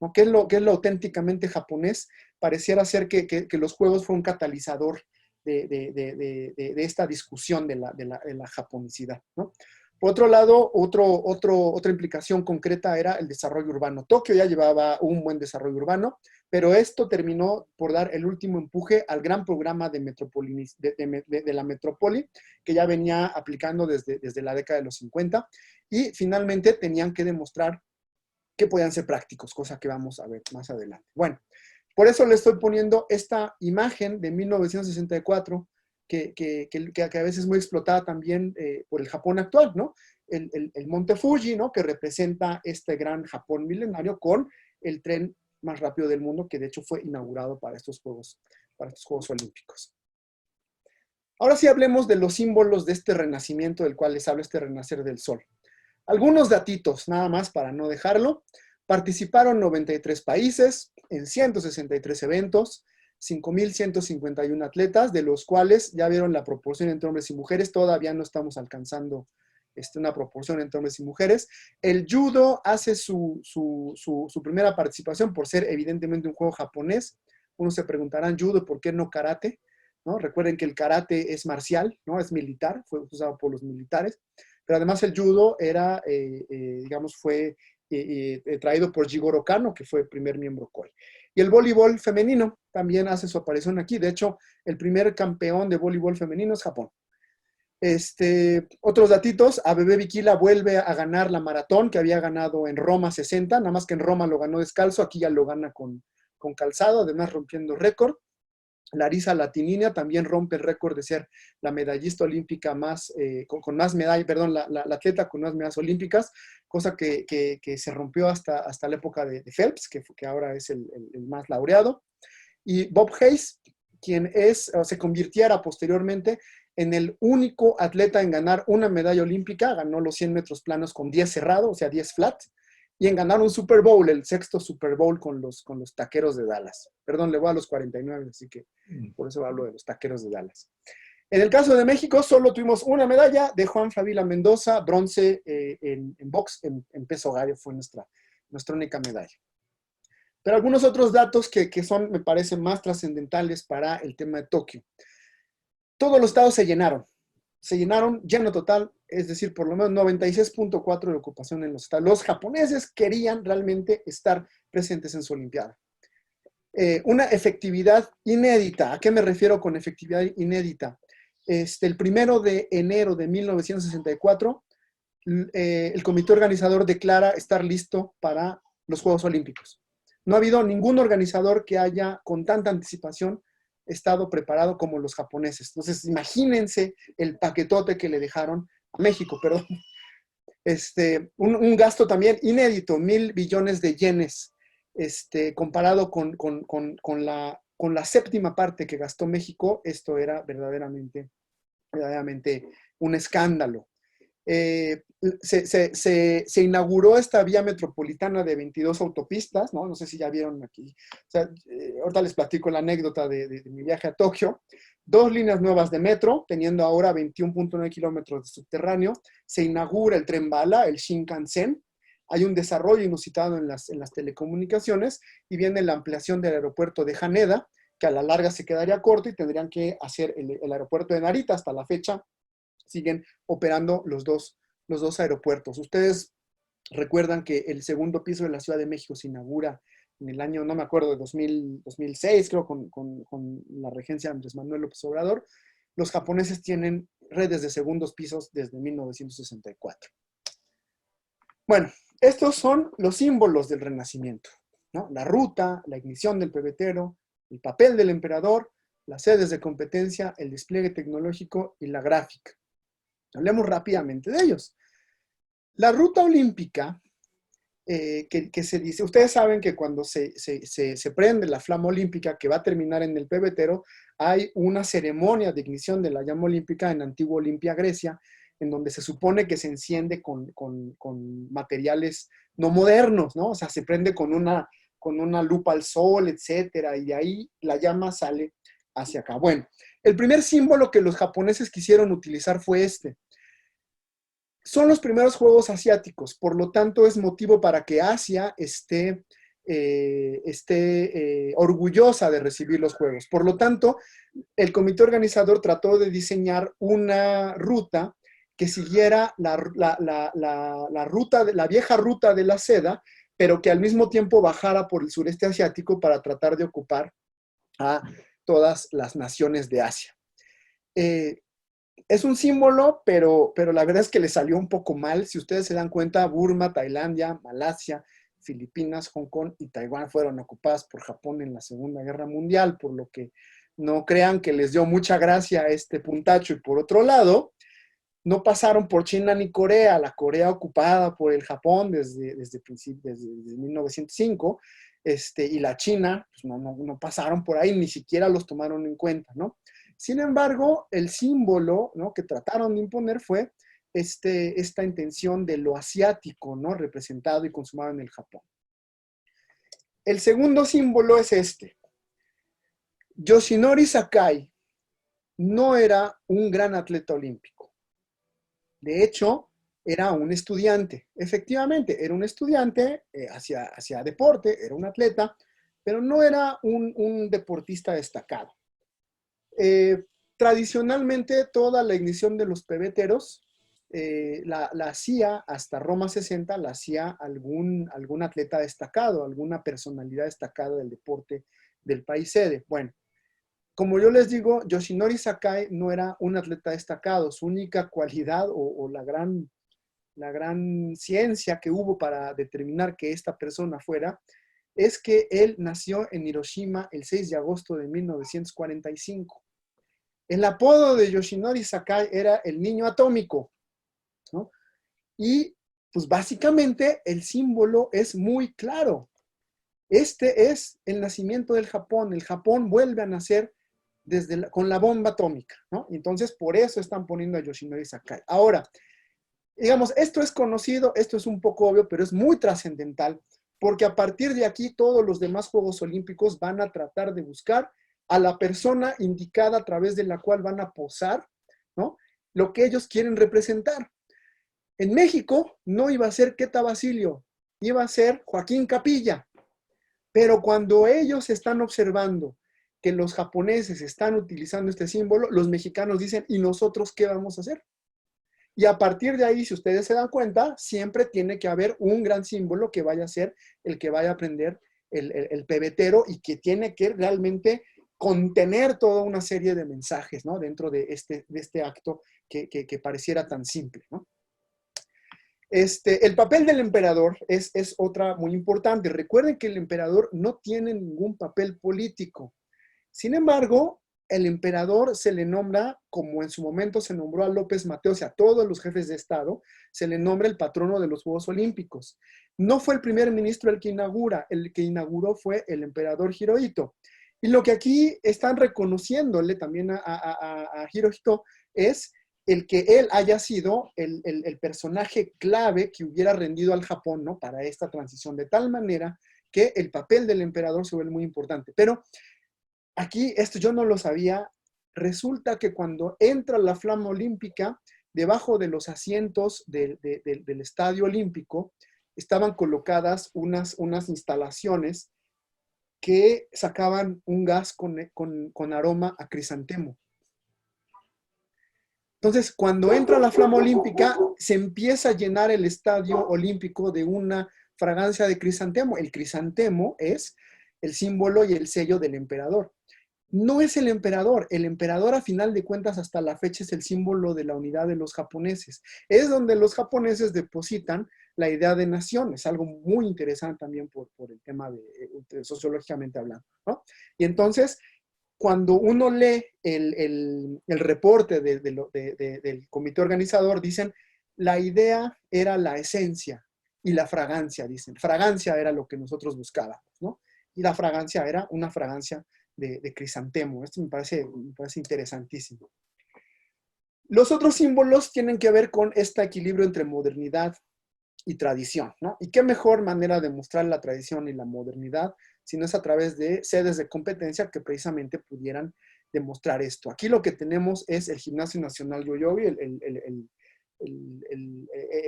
¿no? ¿Qué es lo auténticamente japonés? Pareciera ser que los juegos fue un catalizador de esta discusión de la japonicidad, ¿no? Por otro lado, otra implicación concreta era el desarrollo urbano. Tokio ya llevaba un buen desarrollo urbano, pero esto terminó por dar el último empuje al gran programa de la metrópoli, que ya venía aplicando desde la década de los 50, y finalmente tenían que demostrar que podían ser prácticos, cosa que vamos a ver más adelante. Bueno, por eso le estoy poniendo esta imagen de 1964, que a veces es muy explotada también por el Japón actual, ¿no? El Monte Fuji, ¿no? Que representa este gran Japón milenario con el tren más rápido del mundo, que de hecho fue inaugurado para estos Juegos Olímpicos. Ahora sí hablemos de los símbolos de este renacimiento del cual les hablo, este renacer del sol. Algunos datitos, nada más para no dejarlo. Participaron 93 países en 163 eventos, 5,151 atletas, de los cuales ya vieron la proporción entre hombres y mujeres. Todavía no estamos alcanzando una proporción entre hombres y mujeres. El judo hace su primera participación por ser evidentemente un juego japonés. Unos se preguntarán, judo, ¿por qué no karate? ¿No? Recuerden que el karate es marcial, ¿no? Es militar, fue usado por los militares. Pero además el judo era, fue traído por Jigoro Kano, que fue el primer miembro KOI. Y el voleibol femenino también hace su aparición aquí. De hecho, el primer campeón de voleibol femenino es Japón. Otros datitos, Abebe Bikila vuelve a ganar la maratón que había ganado en Roma 60, nada más que en Roma lo ganó descalzo, aquí ya lo gana con calzado, además rompiendo récord. Larisa Latinina también rompe el récord de ser la medallista olímpica más, con más medallas, perdón, la atleta con más medallas olímpicas, cosa que se rompió hasta la época de Phelps, que ahora es el más laureado. Y Bob Hayes, quien se convirtiera posteriormente en el único atleta en ganar una medalla olímpica, ganó los 100 metros planos con 10 cerrado, o sea, 10 flat, y en ganar un Super Bowl, el sexto Super Bowl con los Taqueros de Dallas. Perdón, le voy a los 49, así que por eso hablo de los Taqueros de Dallas. En el caso de México, solo tuvimos una medalla de Juan Favila Mendoza, bronce en box, en peso gallo, fue nuestra única medalla. Pero algunos otros datos que son, me parecen, más trascendentales para el tema de Tokio. Todos los estados se llenaron lleno total, es decir, por lo menos 96.4 de ocupación en los estados. Los japoneses querían realmente estar presentes en su Olimpiada. Una efectividad inédita. ¿A qué me refiero con efectividad inédita? El 1 de enero de 1964, el comité organizador declara estar listo para los Juegos Olímpicos. No ha habido ningún organizador que haya, con tanta anticipación, estado preparado como los japoneses. Entonces, imagínense el paquetote que le dejaron a México, perdón. Un gasto también inédito, 1,000 billones de yenes, comparado con la séptima parte que gastó México. Esto era verdaderamente un escándalo. Se inauguró esta vía metropolitana de 22 autopistas, ¿no? No sé si ya vieron aquí. O sea, ahorita les platico la anécdota de mi viaje a Tokio. 2 líneas nuevas de metro, teniendo ahora 21.9 kilómetros de subterráneo. Se inaugura el tren bala, el Shinkansen. Hay un desarrollo inusitado en las telecomunicaciones y viene la ampliación del aeropuerto de Haneda, que a la larga se quedaría corto y tendrían que hacer el aeropuerto de Narita. Hasta la fecha siguen operando los dos aeropuertos. Ustedes recuerdan que el segundo piso de la Ciudad de México se inaugura en el año, no me acuerdo, de 2006, creo, con la regencia de Andrés Manuel López Obrador. Los japoneses tienen redes de segundos pisos desde 1964. Bueno, estos son los símbolos del Renacimiento, ¿no? La ruta, la ignición del pebetero, el papel del emperador, las sedes de competencia, el despliegue tecnológico y la gráfica. Hablemos rápidamente de ellos. La ruta olímpica, que se dice, ustedes saben que cuando se prende la flama olímpica que va a terminar en el pebetero, hay una ceremonia de ignición de la llama olímpica en Antigua Olimpia, Grecia, en donde se supone que se enciende con materiales no modernos, ¿no? O sea, se prende con una lupa al sol, etcétera, y de ahí la llama sale hacia acá. Bueno, el primer símbolo que los japoneses quisieron utilizar fue este. Son los primeros juegos asiáticos, por lo tanto es motivo para que Asia esté orgullosa de recibir los juegos. Por lo tanto, el comité organizador trató de diseñar una ruta que siguiera la vieja ruta de la seda, pero que al mismo tiempo bajara por el sureste asiático para tratar de ocupar a todas las naciones de Asia. Es un símbolo, pero la verdad es que le salió un poco mal. Si ustedes se dan cuenta, Burma, Tailandia, Malasia, Filipinas, Hong Kong y Taiwán fueron ocupadas por Japón en la Segunda Guerra Mundial, por lo que no crean que les dio mucha gracia este puntacho. Y por otro lado, no pasaron por China ni Corea, la Corea ocupada por el Japón desde 1905, y la China, pues no pasaron por ahí, ni siquiera los tomaron en cuenta, ¿no? Sin embargo, el símbolo, ¿no?, que trataron de imponer fue esta intención de lo asiático, ¿no?, representado y consumado en el Japón. El segundo símbolo es este. Yoshinori Sakai no era un gran atleta olímpico. De hecho, era un estudiante. Efectivamente, era un estudiante, hacia deporte, era un atleta, pero no era un deportista destacado. Tradicionalmente, toda la ignición de los pebeteros la hacía hasta Roma 60, la hacía algún atleta destacado, alguna personalidad destacada del deporte del país sede. Bueno, como yo les digo, Yoshinori Sakai no era un atleta destacado. Su única cualidad o la gran ciencia que hubo para determinar que esta persona fuera es que él nació en Hiroshima el 6 de agosto de 1945. El apodo de Yoshinori Sakai era el niño atómico, ¿no? Y pues básicamente el símbolo es muy claro. Este es el nacimiento del Japón. El Japón vuelve a nacer con la bomba atómica, ¿no? Entonces, por eso están poniendo a Yoshinori Sakai. Ahora, digamos, esto es conocido, esto es un poco obvio, pero es muy trascendental, porque a partir de aquí todos los demás Juegos Olímpicos van a tratar de buscar a la persona indicada a través de la cual van a posar, ¿no?, lo que ellos quieren representar. En México no iba a ser Queta Basilio, iba a ser Joaquín Capilla, pero cuando ellos están observando que los japoneses están utilizando este símbolo, los mexicanos dicen, ¿y nosotros qué vamos a hacer? Y a partir de ahí, si ustedes se dan cuenta, siempre tiene que haber un gran símbolo que vaya a ser el que vaya a aprender el pebetero y que tiene que realmente contener toda una serie de mensajes, ¿no?, dentro de este acto que pareciera tan simple, ¿no? El papel del emperador es otra muy importante. Recuerden que el emperador no tiene ningún papel político. Sin embargo, el emperador se le nombra, como en su momento se nombró a López Mateos y a todos los jefes de Estado, se le nombra el patrono de los Juegos Olímpicos. No fue el primer ministro el que inauguró fue el emperador Hirohito. Y lo que aquí están reconociéndole también a Hirohito es el que él haya sido el personaje clave que hubiera rendido al Japón, ¿no?, para esta transición, de tal manera que el papel del emperador se vuelve muy importante. Pero aquí, esto yo no lo sabía, resulta que cuando entra la flama olímpica, debajo de los asientos del estadio olímpico, estaban colocadas unas instalaciones que sacaban un gas con aroma a crisantemo. Entonces, cuando entra la flama olímpica, se empieza a llenar el estadio olímpico de una fragancia de crisantemo. El crisantemo es el símbolo y el sello del emperador. No es el emperador a final de cuentas hasta la fecha es el símbolo de la unidad de los japoneses. Es donde los japoneses depositan la idea de nación. Es algo muy interesante también por el tema de sociológicamente hablando, ¿no? Y entonces, cuando uno lee el reporte del comité organizador, dicen, la idea era la esencia y la fragancia, dicen. Fragancia era lo que nosotros buscábamos, ¿no? Y la fragancia era una fragancia de crisantemo. Esto me parece interesantísimo. Los otros símbolos tienen que ver con este equilibrio entre modernidad y tradición, ¿no? Y qué mejor manera de mostrar la tradición y la modernidad si no es a través de sedes de competencia que precisamente pudieran demostrar esto. Aquí lo que tenemos es el Gimnasio Nacional Yoyogi,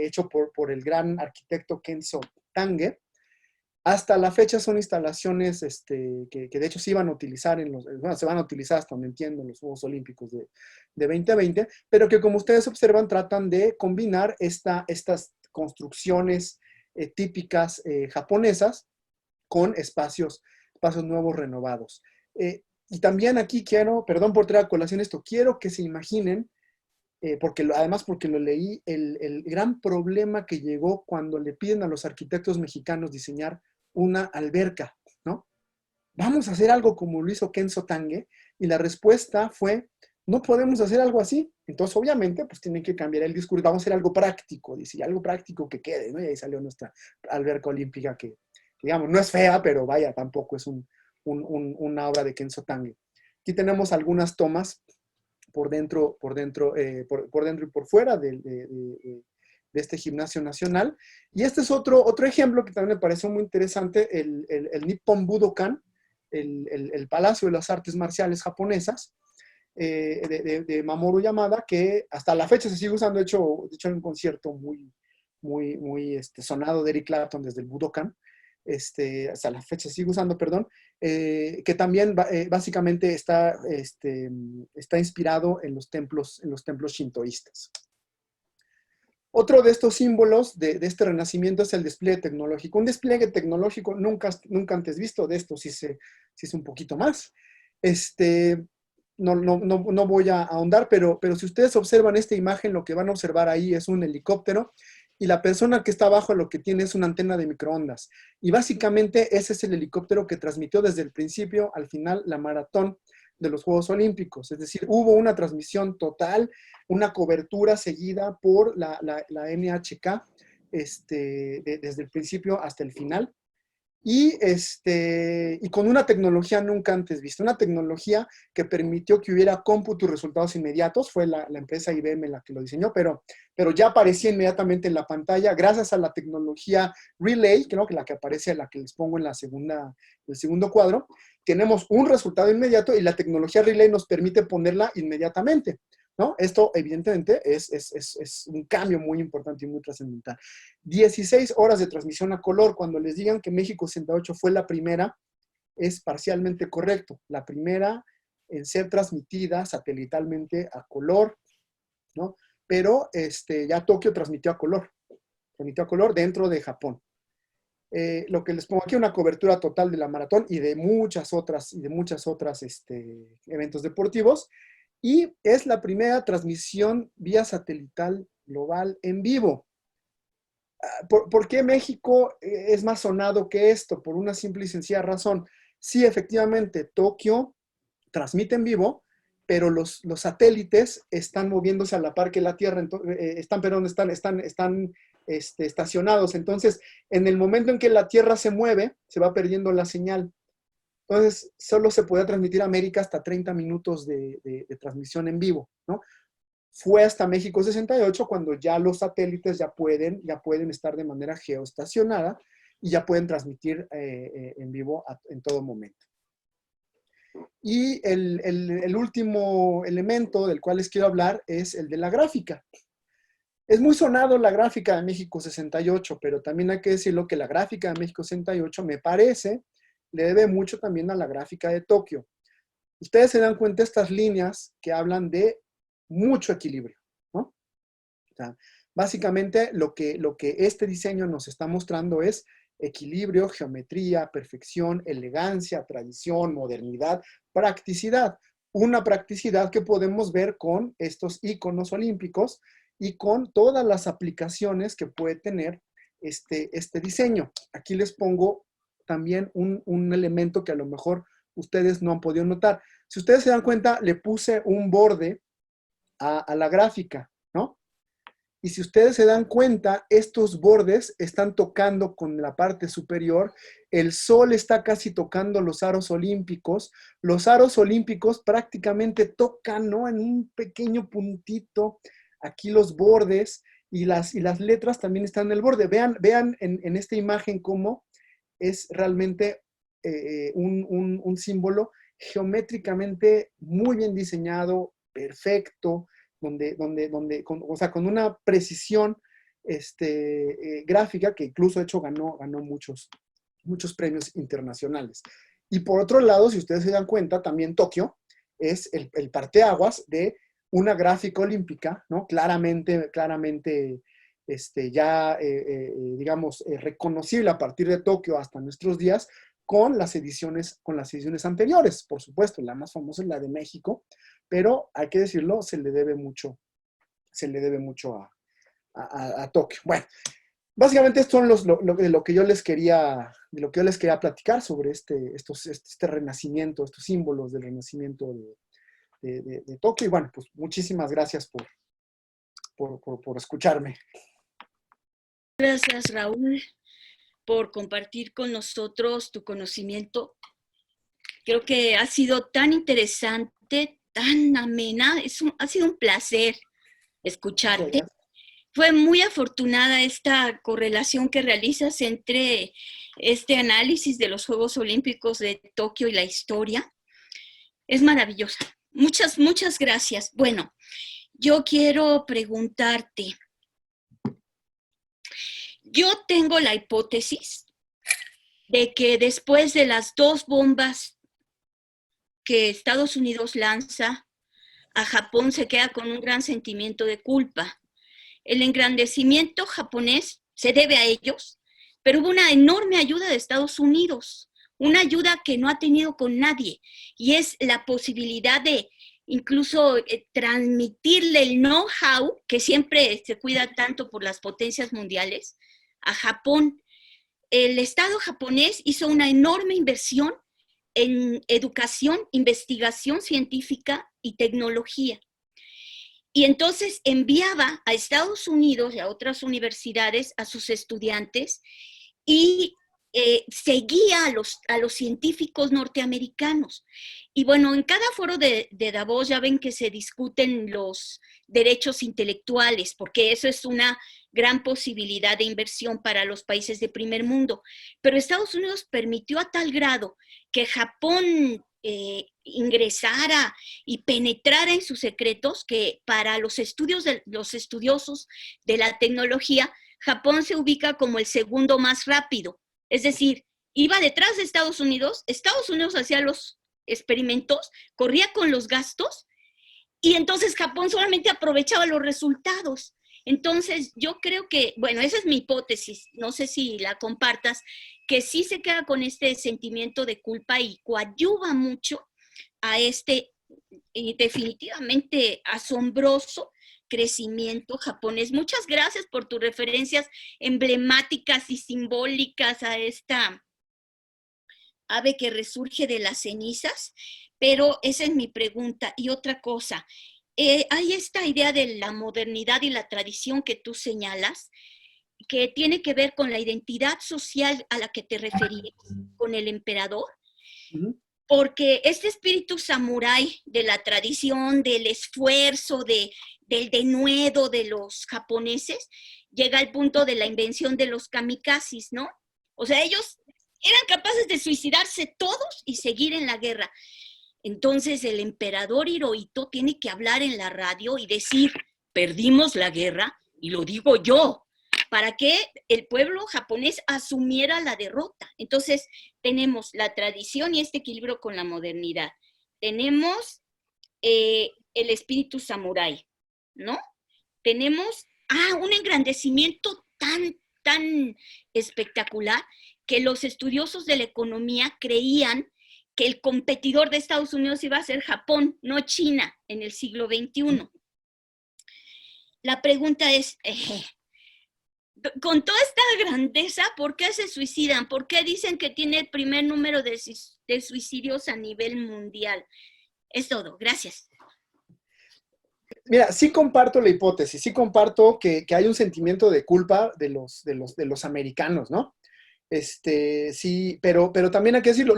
hecho por el gran arquitecto Kenzo Tange. Hasta la fecha son instalaciones que de hecho se iban a utilizar bueno, se van a utilizar hasta donde entiendo en los Juegos Olímpicos de 2020, pero que como ustedes observan tratan de combinar estas construcciones típicas japonesas con espacios nuevos renovados. Y también aquí quiero, perdón por traer a colación esto, quiero que se imaginen, además porque lo leí, el gran problema que llegó cuando le piden a los arquitectos mexicanos diseñar una alberca, ¿no? Vamos a hacer algo como lo hizo Kenzo Tange, y la respuesta fue, no podemos hacer algo así. Entonces, obviamente, pues tienen que cambiar el discurso, vamos a hacer algo práctico, dice, algo práctico que quede, ¿no? Y ahí salió nuestra alberca olímpica que, digamos, no es fea, pero vaya, tampoco es una obra de Kenzo Tange. Aquí tenemos algunas tomas por dentro y por fuera de este Gimnasio Nacional. Y este es otro ejemplo que también me pareció muy interesante, el Nippon Budokan, el Palacio de las Artes Marciales Japonesas, de Mamoru Yamada, que hasta la fecha se sigue usando. De hecho en un concierto muy sonado de Eric Clapton desde el Budokan, hasta la fecha se sigue usando, perdón, que también básicamente está inspirado en los templos shintoístas. Otro de estos símbolos de este renacimiento es el despliegue tecnológico. Un despliegue tecnológico nunca antes visto. De esto sí es un poquito más. No voy a ahondar, pero si ustedes observan esta imagen, lo que van a observar ahí es un helicóptero, y la persona que está abajo lo que tiene es una antena de microondas. Y básicamente ese es el helicóptero que transmitió desde el principio al final la maratón de los Juegos Olímpicos. Es decir, hubo una transmisión total, una cobertura seguida por la NHK desde el principio hasta el final. Y con una tecnología nunca antes vista, una tecnología que permitió que hubiera cómputo y resultados inmediatos. Fue la empresa IBM la que lo diseñó, pero ya aparecía inmediatamente en la pantalla gracias a la tecnología Relay, creo que la que aparece, la que les pongo en el segundo cuadro. Tenemos un resultado inmediato y la tecnología Relay nos permite ponerla inmediatamente, ¿no? Esto evidentemente es un cambio muy importante y muy trascendental. 16 horas de transmisión a color. Cuando les digan que México 68 fue la primera, es parcialmente correcto. La primera en ser transmitida satelitalmente a color, ¿no? Pero ya Tokio transmitió a color dentro de Japón. Lo que les pongo aquí, una cobertura total de la maratón y de muchas otras eventos deportivos. Y es la primera transmisión vía satelital global en vivo. ¿Por qué México es más sonado que esto? Por una simple y sencilla razón. Sí, efectivamente, Tokio transmite en vivo, pero los satélites están moviéndose a la par que la Tierra, están estacionados. Entonces, en el momento en que la Tierra se mueve, se va perdiendo la señal. Entonces, solo se puede transmitir a América hasta 30 minutos de transmisión en vivo, ¿no? Fue hasta México 68 cuando ya los satélites ya pueden estar de manera geoestacionada y ya pueden transmitir en vivo en todo momento. Y el último elemento del cual les quiero hablar es el de la gráfica. Es muy sonado la gráfica de México 68, pero también hay que decirlo que la gráfica de México 68 me parece le debe mucho también a la gráfica de Tokio. Ustedes se dan cuenta de estas líneas que hablan de mucho equilibrio, ¿no? O sea, básicamente lo que este diseño nos está mostrando es equilibrio, geometría, perfección, elegancia, tradición, modernidad, practicidad. Una practicidad que podemos ver con estos iconos olímpicos y con todas las aplicaciones que puede tener este diseño. Aquí les pongo también un elemento que a lo mejor ustedes no han podido notar. Si ustedes se dan cuenta, le puse un borde a la gráfica, ¿no? Y si ustedes se dan cuenta, estos bordes están tocando con la parte superior. El sol está casi tocando los aros olímpicos. Los aros olímpicos prácticamente tocan, ¿no? En un pequeño puntito aquí los bordes, y las letras también están en el borde. Vean en esta imagen cómo es realmente un símbolo geométricamente muy bien diseñado, perfecto, o sea, con una precisión gráfica que incluso de hecho ganó muchos premios internacionales. Y por otro lado, si ustedes se dan cuenta, también Tokio es el parteaguas de una gráfica olímpica, ¿no? Claramente digamos, reconocible a partir de Tokio hasta nuestros días, con las ediciones anteriores. Por supuesto, la más famosa es la de México, pero hay que decirlo, se le debe mucho a Tokio. Bueno, básicamente esto son de lo que yo les quería platicar sobre este renacimiento, estos símbolos del renacimiento de Tokio. Y bueno, pues muchísimas gracias por escucharme. Gracias, Raúl, por compartir con nosotros tu conocimiento. Creo que ha sido tan interesante, tan amena. Ha sido un placer escucharte. Fue muy afortunada esta correlación que realizas entre este análisis de los Juegos Olímpicos de Tokio y la historia. Es maravillosa. Muchas gracias. Bueno, yo quiero preguntarte. Yo tengo la hipótesis de que después de las 2 bombas que Estados Unidos lanza, a Japón se queda con un gran sentimiento de culpa. El engrandecimiento japonés se debe a ellos, pero hubo una enorme ayuda de Estados Unidos, una ayuda que no ha tenido con nadie, y es la posibilidad de incluso transmitirle el know-how que siempre se cuida tanto por las potencias mundiales a Japón. El Estado japonés hizo una enorme inversión en educación, investigación científica y tecnología. Y entonces enviaba a Estados Unidos y a otras universidades a sus estudiantes y seguía a los científicos norteamericanos. Y bueno, en cada foro de Davos ya ven que se discuten los derechos intelectuales, porque eso es una gran posibilidad de inversión para los países de primer mundo. Pero Estados Unidos permitió a tal grado que Japón ingresara y penetrara en sus secretos que para los estudiosos de la tecnología, Japón se ubica como el segundo más rápido. Es decir, iba detrás de Estados Unidos hacía los experimentos, corría con los gastos y entonces Japón solamente aprovechaba los resultados. Entonces yo creo que, bueno, esa es mi hipótesis, no sé si la compartas, que sí se queda con este sentimiento de culpa y coadyuva mucho a este definitivamente asombroso crecimiento japonés. Muchas gracias por tus referencias emblemáticas y simbólicas a esta ave que resurge de las cenizas, pero esa es mi pregunta. Y otra cosa, hay esta idea de la modernidad y la tradición que tú señalas, que tiene que ver con la identidad social a la que te referías, con el emperador, porque este espíritu samurái de la tradición, del esfuerzo, del denuedo de los japoneses, llega al punto de la invención de los kamikazes, ¿no? O sea, ellos eran capaces de suicidarse todos y seguir en la guerra. Entonces el emperador Hirohito tiene que hablar en la radio y decir, perdimos la guerra, y lo digo yo, para que el pueblo japonés asumiera la derrota. Entonces tenemos la tradición y este equilibrio con la modernidad. Tenemos el espíritu samurái, ¿no? Tenemos un engrandecimiento tan espectacular que los estudiosos de la economía creían que el competidor de Estados Unidos iba a ser Japón, no China, en el siglo XXI. La pregunta es, con toda esta grandeza, ¿por qué se suicidan? ¿Por qué dicen que tiene el primer número de suicidios a nivel mundial? Es todo, gracias. Mira, sí comparto la hipótesis, sí comparto que hay un sentimiento de culpa de los americanos, ¿no? Sí, pero también hay que decirlo,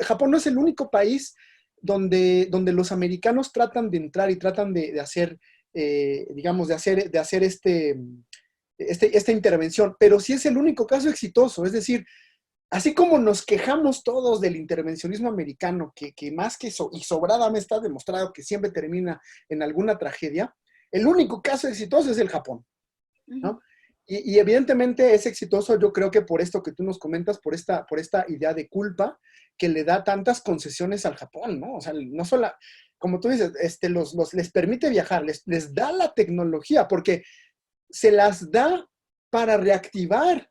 Japón no es el único país donde los americanos tratan de entrar y tratan de hacer, digamos, de hacer esta intervención, pero sí es el único caso exitoso. Es decir, así como nos quejamos todos del intervencionismo americano, que más que y sobradamente está demostrado que siempre termina en alguna tragedia, el único caso exitoso es el Japón, ¿no? Y evidentemente es exitoso, yo creo que por esto que tú nos comentas, por esta idea de culpa que le da tantas concesiones al Japón, ¿no? O sea, no solo, como tú dices, les permite viajar, les da la tecnología, porque se las da para reactivar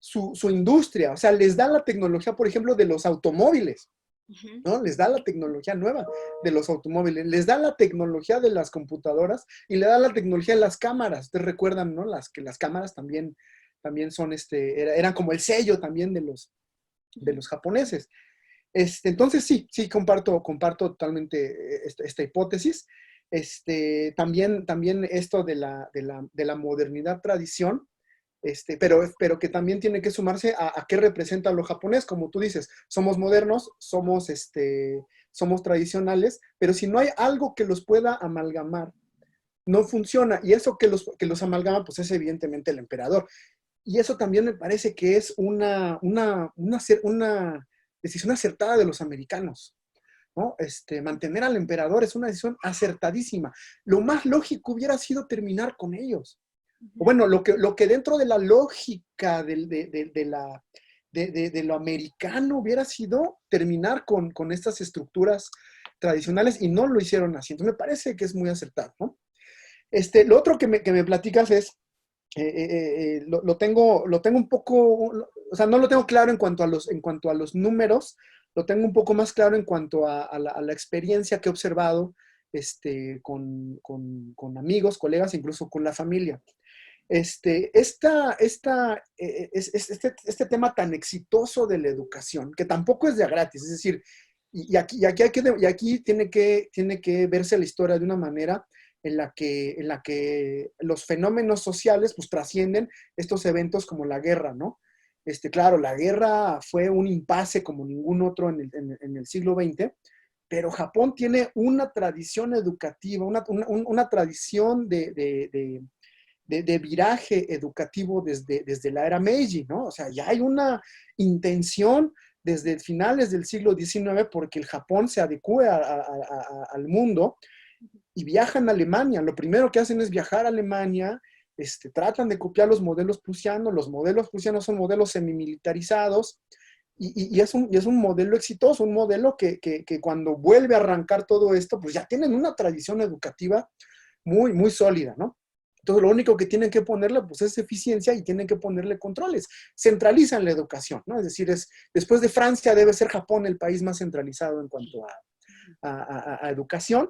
su industria. O sea, les da la tecnología, por ejemplo, de los automóviles, ¿no? Les da la tecnología nueva de los automóviles, les da la tecnología de las computadoras y le da la tecnología de las cámaras. Ustedes recuerdan, ¿no? Que las cámaras también son, eran como el sello también de los japoneses. Entonces sí, comparto totalmente esta hipótesis. También esto de la modernidad tradición, pero que también tiene que sumarse a qué representa lo japonés. Como tú dices, somos modernos, somos tradicionales, pero si no hay algo que los pueda amalgamar, no funciona. Y eso que los amalgama, pues es evidentemente el emperador. Y eso también me parece que es una decisión acertada de los americanos, ¿no? Mantener al emperador es una decisión acertadísima. Lo más lógico hubiera sido terminar con ellos. O bueno, lo que dentro de la lógica de lo americano hubiera sido terminar con estas estructuras tradicionales, y no lo hicieron así. Entonces me parece que es muy acertado, ¿no? Lo otro que me platicas es, lo tengo un poco, o sea, no lo tengo claro en cuanto a los números, lo tengo un poco más claro en cuanto a la experiencia que he observado con amigos, colegas, incluso con la familia. Este tema tan exitoso de la educación, que tampoco es de gratis, es decir, y aquí tiene que verse la historia de una manera en la que los fenómenos sociales pues trascienden estos eventos como la guerra, ¿no? Claro, la guerra fue un impasse como ningún otro en el siglo XX, pero Japón tiene una tradición educativa, una tradición de viraje educativo desde la era Meiji, ¿no? O sea, ya hay una intención desde finales del siglo XIX porque el Japón se adecue al mundo y viajan a Alemania. Lo primero que hacen es viajar a Alemania, tratan de copiar los modelos prusianos. Los modelos prusianos son modelos semimilitarizados y es un modelo exitoso, un modelo que cuando vuelve a arrancar todo esto, pues ya tienen una tradición educativa muy, muy sólida, ¿no? Entonces, lo único que tienen que ponerle pues, es eficiencia y tienen que ponerle controles. Centralizan la educación, ¿no? Es decir, después de Francia debe ser Japón el país más centralizado en cuanto a educación.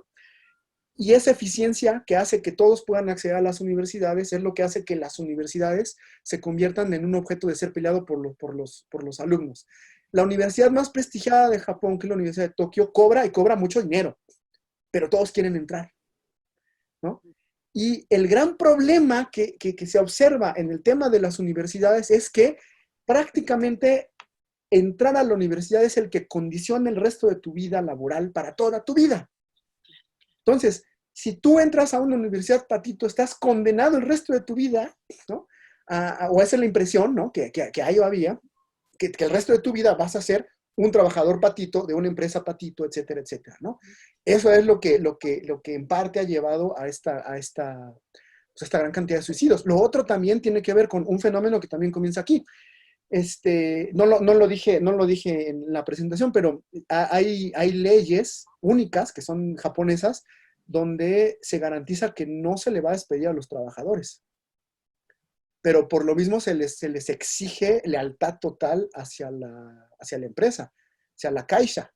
Y esa eficiencia que hace que todos puedan acceder a las universidades es lo que hace que las universidades se conviertan en un objeto de ser peleado por los alumnos. La universidad más prestigiada de Japón, que es la Universidad de Tokio, cobra mucho dinero, pero todos quieren entrar, ¿no? Y el gran problema que se observa en el tema de las universidades es que prácticamente entrar a la universidad es el que condiciona el resto de tu vida laboral para toda tu vida. Entonces, si tú entras a una universidad, Patito, estás condenado el resto de tu vida, ¿no? O esa es la impresión, ¿no? Que ahí había, que el resto de tu vida vas a ser un trabajador patito de una empresa patito, etcétera, etcétera, ¿no? Eso es lo que en parte ha llevado a esta gran cantidad de suicidios. Lo otro también tiene que ver con un fenómeno que también comienza aquí. No lo dije en la presentación, pero hay leyes únicas que son japonesas donde se garantiza que no se le va a despedir a los trabajadores. Pero por lo mismo se les exige lealtad total hacia la empresa, hacia la caixa.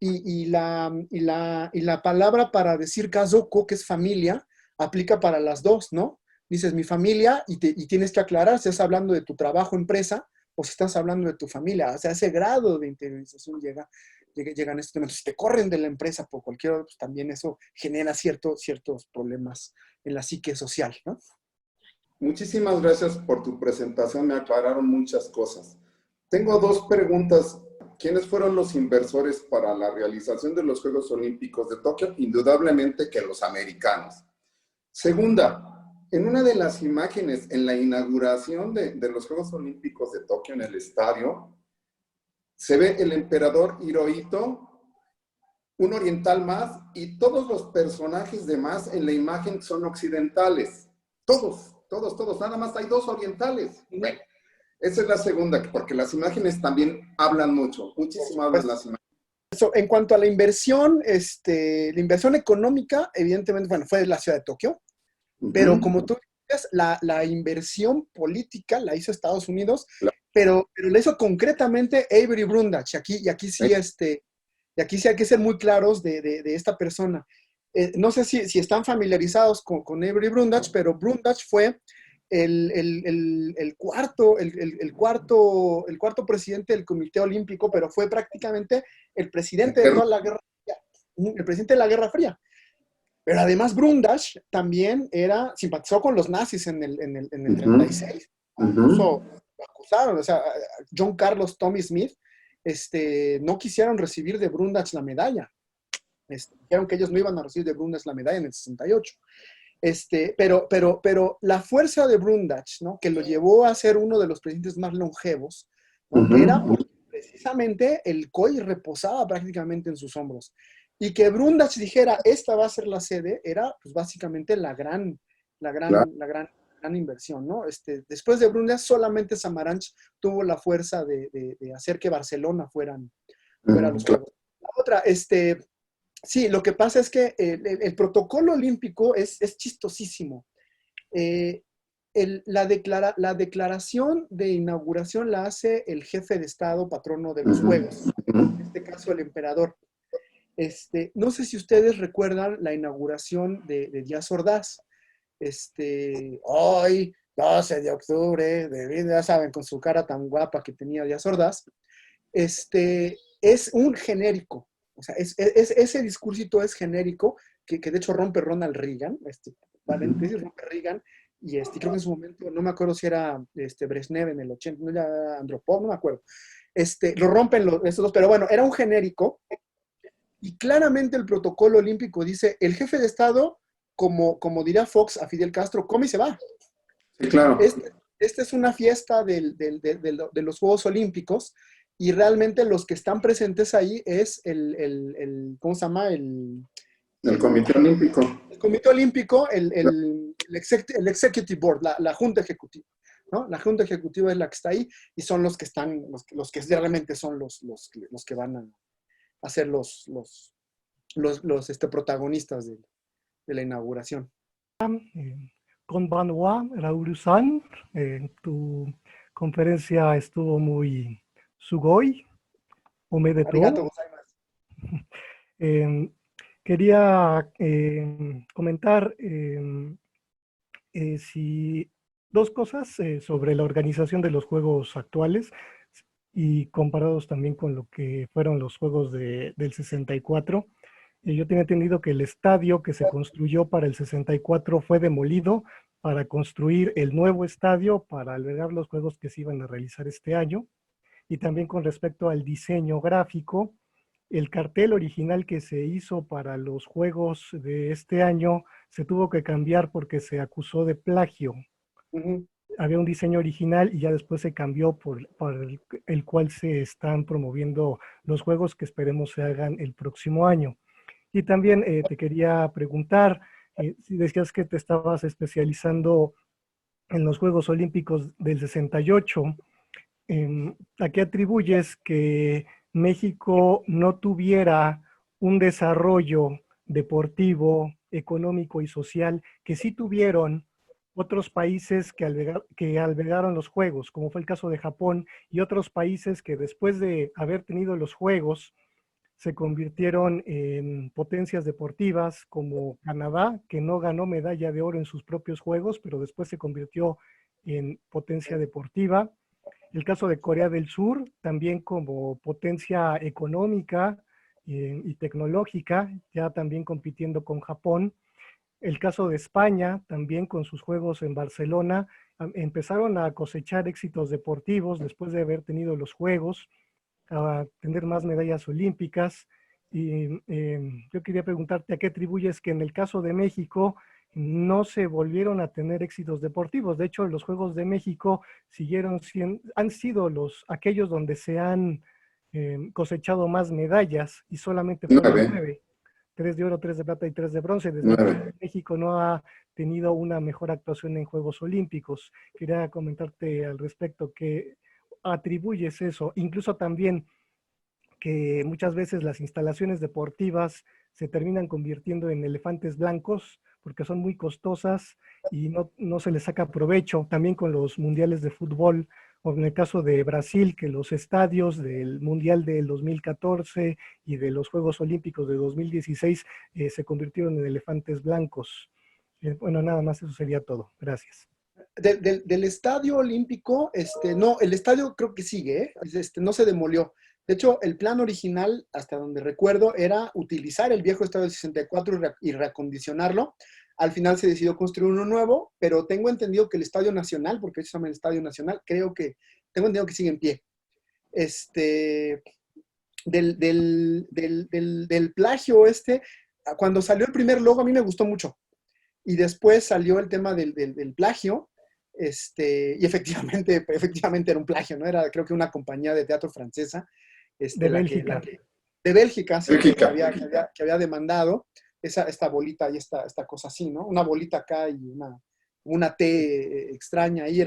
Y la palabra para decir kazoku, que es familia, aplica para las dos, ¿no? Dices mi familia y tienes que aclarar si estás hablando de tu trabajo empresa o si estás hablando de tu familia. O sea, ese grado de interiorización llegan estos temas. Si te corren de la empresa por cualquier otro, pues también eso genera ciertos problemas en la psique social, ¿no? Muchísimas gracias por tu presentación, me aclararon muchas cosas. Tengo dos preguntas. ¿Quiénes fueron los inversores para la realización de los Juegos Olímpicos de Tokio? Indudablemente que los americanos. Segunda, en una de las imágenes, en la inauguración de los Juegos Olímpicos de Tokio en el estadio, se ve el emperador Hirohito, un oriental más, y todos los personajes demás en la imagen son occidentales. Todos, todos, todos. Nada más hay 2 orientales. Bueno, esa es la segunda, porque las imágenes también hablan mucho. Muchísimo hablan las imágenes. Eso, en cuanto a la inversión económica, evidentemente, bueno, fue de la ciudad de Tokio, pero como tú dices, la inversión política la hizo Estados Unidos, pero la hizo concretamente Avery Brundage. Y aquí sí hay que ser muy claros de esta persona. No sé si están familiarizados con Avery Brundage, pero Brundage fue el cuarto presidente del Comité Olímpico, pero fue prácticamente el presidente de toda la Guerra Fría, el presidente de la Guerra Fría. Pero además Brundage también simpatizó con los nazis en el 36. Incluso lo acusaron, o sea, John Carlos Tommy Smith no quisieron recibir de Brundage la medalla. Dijeron que ellos no iban a recibir de Brundage la medalla en el 68. Pero la fuerza de Brundage, ¿no? Que lo llevó a ser uno de los presidentes más longevos, ¿no? Era porque precisamente el COI reposaba prácticamente en sus hombros. Y que Brundage dijera, esta va a ser la sede, era pues básicamente la gran inversión, ¿no? Después de Brundage, solamente Samaranch tuvo la fuerza de hacer que Barcelona fueran los Juegos. La otra, sí, lo que pasa es que el protocolo olímpico es chistosísimo. La declaración de inauguración la hace el jefe de Estado, patrono de los Juegos, en este caso el emperador. No sé si ustedes recuerdan la inauguración de Díaz Ordaz. Hoy, 12 de octubre, ya saben, con su cara tan guapa que tenía Díaz Ordaz, es un genérico. O sea, ese discursito es genérico, que de hecho rompe Ronald Reagan, paréntesis, rompe Reagan, y creo que en su momento, no me acuerdo si era Brezhnev en el 80, no era Andropov, no me acuerdo. Lo rompen estos dos, pero bueno, era un genérico, y claramente el protocolo olímpico dice, el jefe de Estado, como diría Fox a Fidel Castro, come y se va. Sí, claro. Esta es una fiesta de los Juegos Olímpicos, y realmente los que están presentes ahí es ¿cómo se llama? El Comité Olímpico. El Comité Olímpico, el Executive Board, la Junta Ejecutiva, ¿no? La Junta Ejecutiva es la que está ahí, y son los que están, los que realmente son los que van a ser los protagonistas de la inauguración. Konbanwa, Raúl-san, tu conferencia estuvo muy sugoi, omedetou. Arigato gozaimasu. Quería comentar dos cosas sobre la organización de los juegos actuales y comparados también con lo que fueron los juegos del 64. Yo tenía entendido que el estadio que se construyó para el 64 fue demolido para construir el nuevo estadio para albergar los juegos que se iban a realizar este año. Y también con respecto al diseño gráfico, el cartel original que se hizo para los juegos de este año se tuvo que cambiar porque se acusó de plagio. Había un diseño original y ya después se cambió por el cual se están promoviendo los juegos que esperemos se hagan el próximo año. Y también te quería preguntar, si decías que te estabas especializando en los Juegos Olímpicos del 68, ¿a qué atribuyes que México no tuviera un desarrollo deportivo, económico y social que sí tuvieron otros países que albergaron los Juegos, como fue el caso de Japón, y otros países que después de haber tenido los Juegos se convirtieron en potencias deportivas, como Canadá, que no ganó medalla de oro en sus propios Juegos, pero después se convirtió en potencia deportiva? El caso de Corea del Sur, también como potencia económica y tecnológica, ya también compitiendo con Japón. El caso de España, también con sus Juegos en Barcelona, empezaron a cosechar éxitos deportivos después de haber tenido los Juegos, a tener más medallas olímpicas. Y yo quería preguntarte, ¿a qué atribuyes que en el caso de México no se volvieron a tener éxitos deportivos? De hecho, los Juegos de México han sido aquellos donde se han cosechado más medallas y solamente fueron 9. 9. 3 de oro, 3 de plata y 3 de bronce. Desde 9. que México no ha tenido una mejor actuación en Juegos Olímpicos. Quería comentarte al respecto que atribuyes eso, incluso también que muchas veces las instalaciones deportivas se terminan convirtiendo en elefantes blancos porque son muy costosas y no se les saca provecho. También con los mundiales de fútbol, o en el caso de Brasil, que los estadios del Mundial del 2014 y de los Juegos Olímpicos de 2016 se convirtieron en elefantes blancos. Bueno, nada más eso sería todo. Gracias. Del estadio olímpico, no, el estadio creo que sigue, ¿eh? No se demolió. De hecho, el plan original, hasta donde recuerdo, era utilizar el viejo estadio del 64 y reacondicionarlo. Al final se decidió construir uno nuevo, pero tengo entendido que el Estadio Nacional, porque se llama el Estadio Nacional, tengo entendido que sigue en pie. Del plagio cuando salió el primer logo a mí me gustó mucho. Y después salió el tema del plagio, y efectivamente era un plagio, ¿no? Era creo que una compañía de teatro francesa, De Bélgica. de Bélgica, sí, Bélgica. que había demandado esta bolita y esta cosa así, ¿no? Una bolita acá y una T extraña ahí,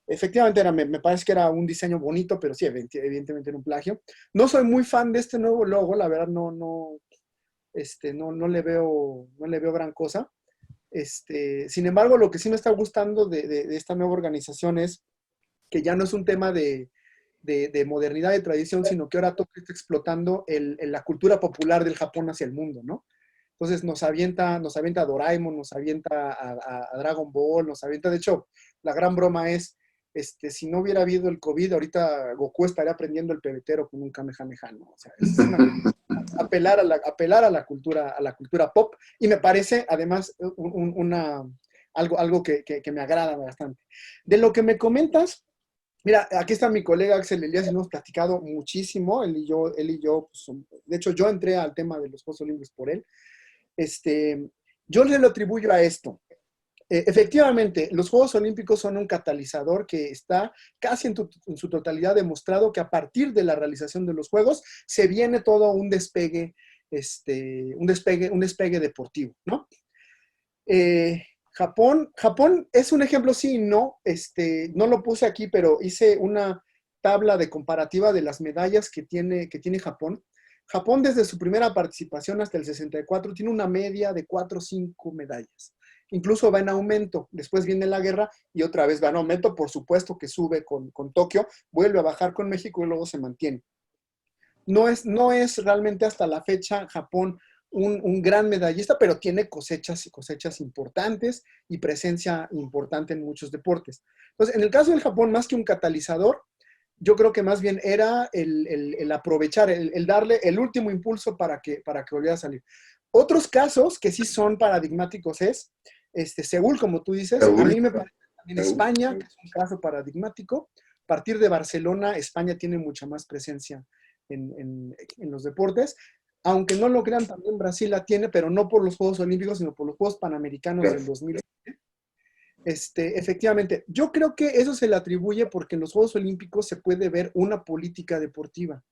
efectivamente me parece que era un diseño bonito, pero sí, evidentemente era un plagio. No soy muy fan de este nuevo logo, la verdad no le veo gran cosa. Sin embargo, lo que sí me está gustando de esta nueva organización es que ya no es un tema de modernidad, de tradición, sino que ahora Tokio está explotando la cultura popular del Japón hacia el mundo, ¿no? Entonces nos avienta a Doraemon, nos avienta a Dragon Ball, de hecho, la gran broma es, si no hubiera habido el COVID, ahorita Goku estaría aprendiendo el pebetero con un Kamehameha, ¿no? O sea, es apelar a la cultura pop, y me parece, además, algo que me agrada bastante. De lo que me comentas, mira, aquí está mi colega Axel Elías y hemos platicado muchísimo, él y yo pues, de hecho yo entré al tema de los Juegos Olímpicos por él. Yo le lo atribuyo a esto. Efectivamente, los Juegos Olímpicos son un catalizador que está casi en su totalidad demostrado que a partir de la realización de los Juegos se viene todo un despegue deportivo, ¿no? Japón es un ejemplo, sí y no. No lo puse aquí, pero hice una tabla de comparativa de las medallas que tiene Japón. Japón, desde su primera participación hasta el 64, tiene una media de 4 o 5 medallas. Incluso va en aumento. Después viene la guerra y otra vez va en aumento. Por supuesto que sube con Tokio, vuelve a bajar con México y luego se mantiene. No es realmente hasta la fecha Japón un gran medallista, pero tiene cosechas importantes y presencia importante en muchos deportes. Entonces, en el caso del Japón, más que un catalizador, yo creo que más bien era el aprovechar, el darle el último impulso para que volviera a salir. Otros casos que sí son paradigmáticos es Seúl, como tú dices. A mí me parece también España, que es un caso paradigmático. A partir de Barcelona, España tiene mucha más presencia en los deportes. Aunque no lo crean, también Brasil la tiene, pero no por los Juegos Olímpicos, sino por los Juegos Panamericanos del 2020. Efectivamente, yo creo que eso se le atribuye porque en los Juegos Olímpicos se puede ver una política deportiva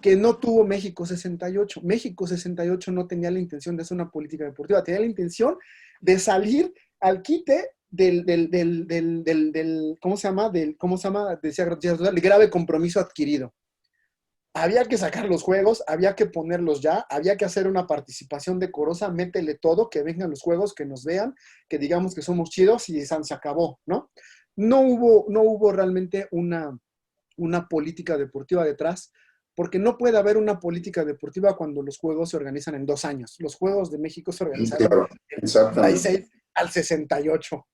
que no tuvo México 68. México 68 no tenía la intención de hacer una política deportiva, tenía la intención de salir al quite del ¿cómo se llama? Decía Graciela, del grave compromiso adquirido. Había que sacar los juegos, había que ponerlos ya, había que hacer una participación decorosa, métele todo, que vengan los juegos, que nos vean, que digamos que somos chidos y se acabó, ¿no? No hubo realmente una política deportiva detrás, porque no puede haber una política deportiva cuando los juegos se organizan en 2 años. Los Juegos de México se organizaron del 66 al 68,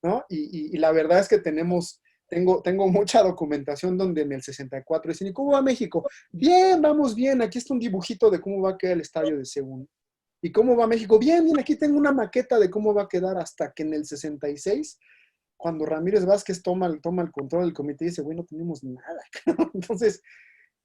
¿no? Y la verdad es que tengo mucha documentación donde en el 64 dicen, ¿y cómo va México? Bien, vamos bien, aquí está un dibujito de cómo va a quedar el estadio de Seúl. ¿Y cómo va México? Bien, bien, aquí tengo una maqueta de cómo va a quedar, hasta que en el 66, cuando Ramírez Vázquez toma el control del comité y dice, güey, no tenemos nada. Entonces,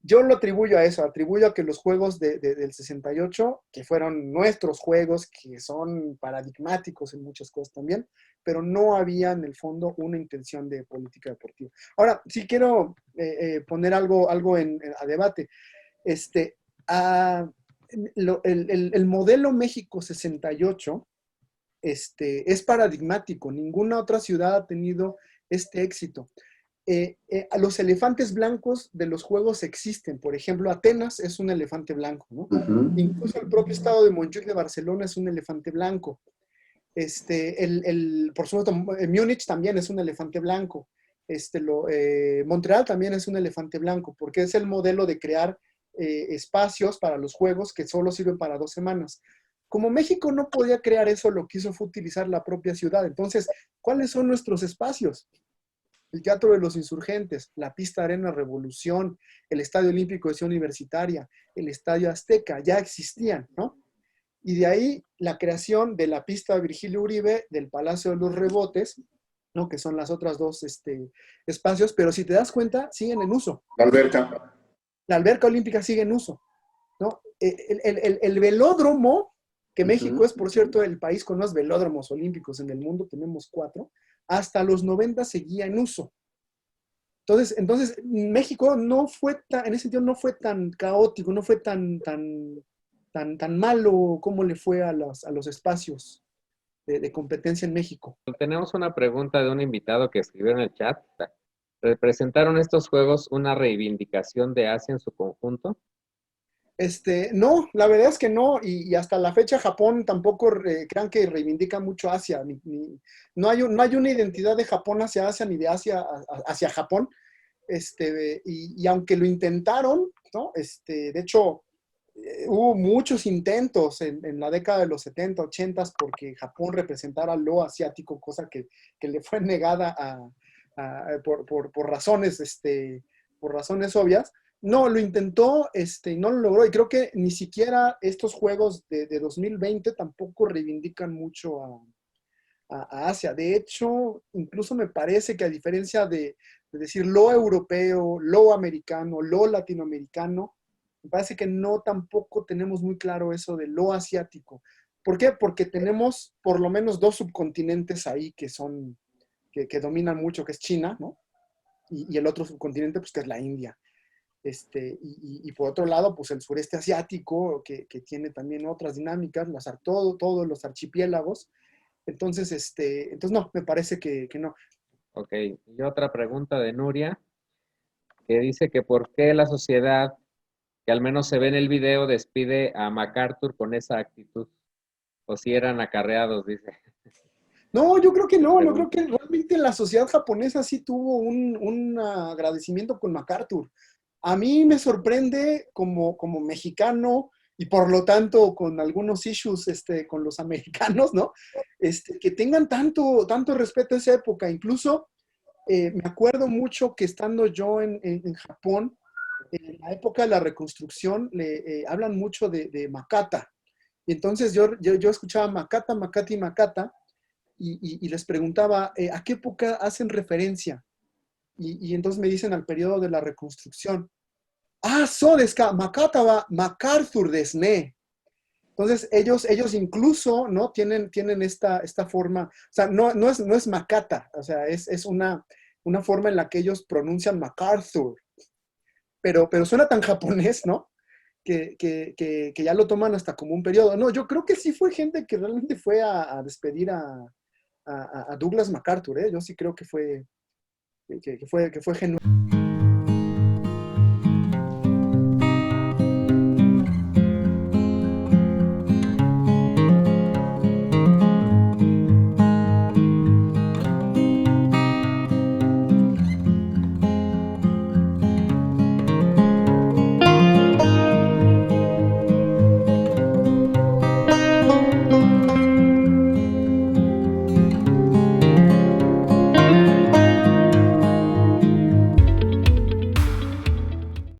Yo lo atribuyo a eso, atribuyo a que los juegos del 68, que fueron nuestros juegos, que son paradigmáticos en muchas cosas también, pero no había en el fondo una intención de política deportiva. Ahora, sí quiero poner algo a debate. El modelo México 68 es paradigmático. Ninguna otra ciudad ha tenido este éxito. Los elefantes blancos de los juegos existen. Por ejemplo, Atenas es un elefante blanco, ¿no? Incluso el propio estado de Montjuic de Barcelona es un elefante blanco. Por supuesto, Múnich también es un elefante blanco. Montreal también es un elefante blanco, porque es el modelo de crear espacios para los juegos que solo sirven para 2 semanas. Como México no podía crear eso, lo que hizo fue utilizar la propia ciudad. Entonces, ¿cuáles son nuestros espacios? El Teatro de los Insurgentes, la Pista Arena Revolución, el Estadio Olímpico de Ciudad Universitaria, el Estadio Azteca, ya existían, ¿no? Y de ahí la creación de la Pista Virgilio Uribe, del Palacio de los Rebotes, ¿no? Que son las otras 2 espacios, pero si te das cuenta, siguen en uso. La alberca. La alberca olímpica sigue en uso, ¿no? El velódromo, que México es, por cierto, el país con más velódromos olímpicos en el mundo, tenemos 4, hasta los 90 seguía en uso. Entonces México no fue en ese sentido no fue tan caótico, no fue tan malo como le fue a los espacios de competencia en México. Tenemos una pregunta de un invitado que escribió en el chat. ¿Representaron estos juegos una reivindicación de Asia en su conjunto? No, la verdad es que no, y hasta la fecha Japón tampoco crean que reivindica mucho Asia, no hay una identidad de Japón hacia Asia ni de Asia hacia Japón, y aunque lo intentaron, ¿no? De hecho, hubo muchos intentos en la década de los 70, 80 porque Japón representara lo asiático, cosa que le fue negada por razones obvias. No, lo intentó, no lo logró, y creo que ni siquiera estos juegos de 2020 tampoco reivindican mucho a Asia. De hecho, incluso me parece que a diferencia de decir lo europeo, lo americano, lo latinoamericano, me parece que no tampoco tenemos muy claro eso de lo asiático. ¿Por qué? Porque tenemos por lo menos 2 subcontinentes ahí que dominan mucho, que es China, ¿no? Y el otro subcontinente, pues, que es la India. Y por otro lado, pues el sureste asiático, que tiene también otras dinámicas, todos los archipiélagos. Entonces no, me parece que no. Ok, y otra pregunta de Nuria, que dice que por qué la sociedad, que al menos se ve en el video, despide a MacArthur con esa actitud, o si eran acarreados, dice. No, yo creo que no, yo creo que realmente la sociedad japonesa sí tuvo un agradecimiento con MacArthur. A mí me sorprende como mexicano y por lo tanto con algunos issues con los americanos, ¿no? Que tengan tanto respeto a esa época. Incluso me acuerdo mucho que estando yo en Japón, en la época de la reconstrucción, hablan mucho de Makata. Y entonces yo escuchaba Makata, Makata y Makata y les preguntaba, ¿a qué época hacen referencia? Y entonces me dicen al periodo de la reconstrucción. Ah,そうですか, Makata wa MacArthur desu ne. Entonces ellos incluso, ¿no? Tienen esta forma, o sea, no es Makata, o sea, es una forma en la que ellos pronuncian MacArthur, pero suena tan japonés, ¿no? Que ya lo toman hasta como un periodo. No, yo creo que sí fue gente que realmente fue a despedir a Douglas MacArthur, ¿eh? Yo sí creo que fue genuino.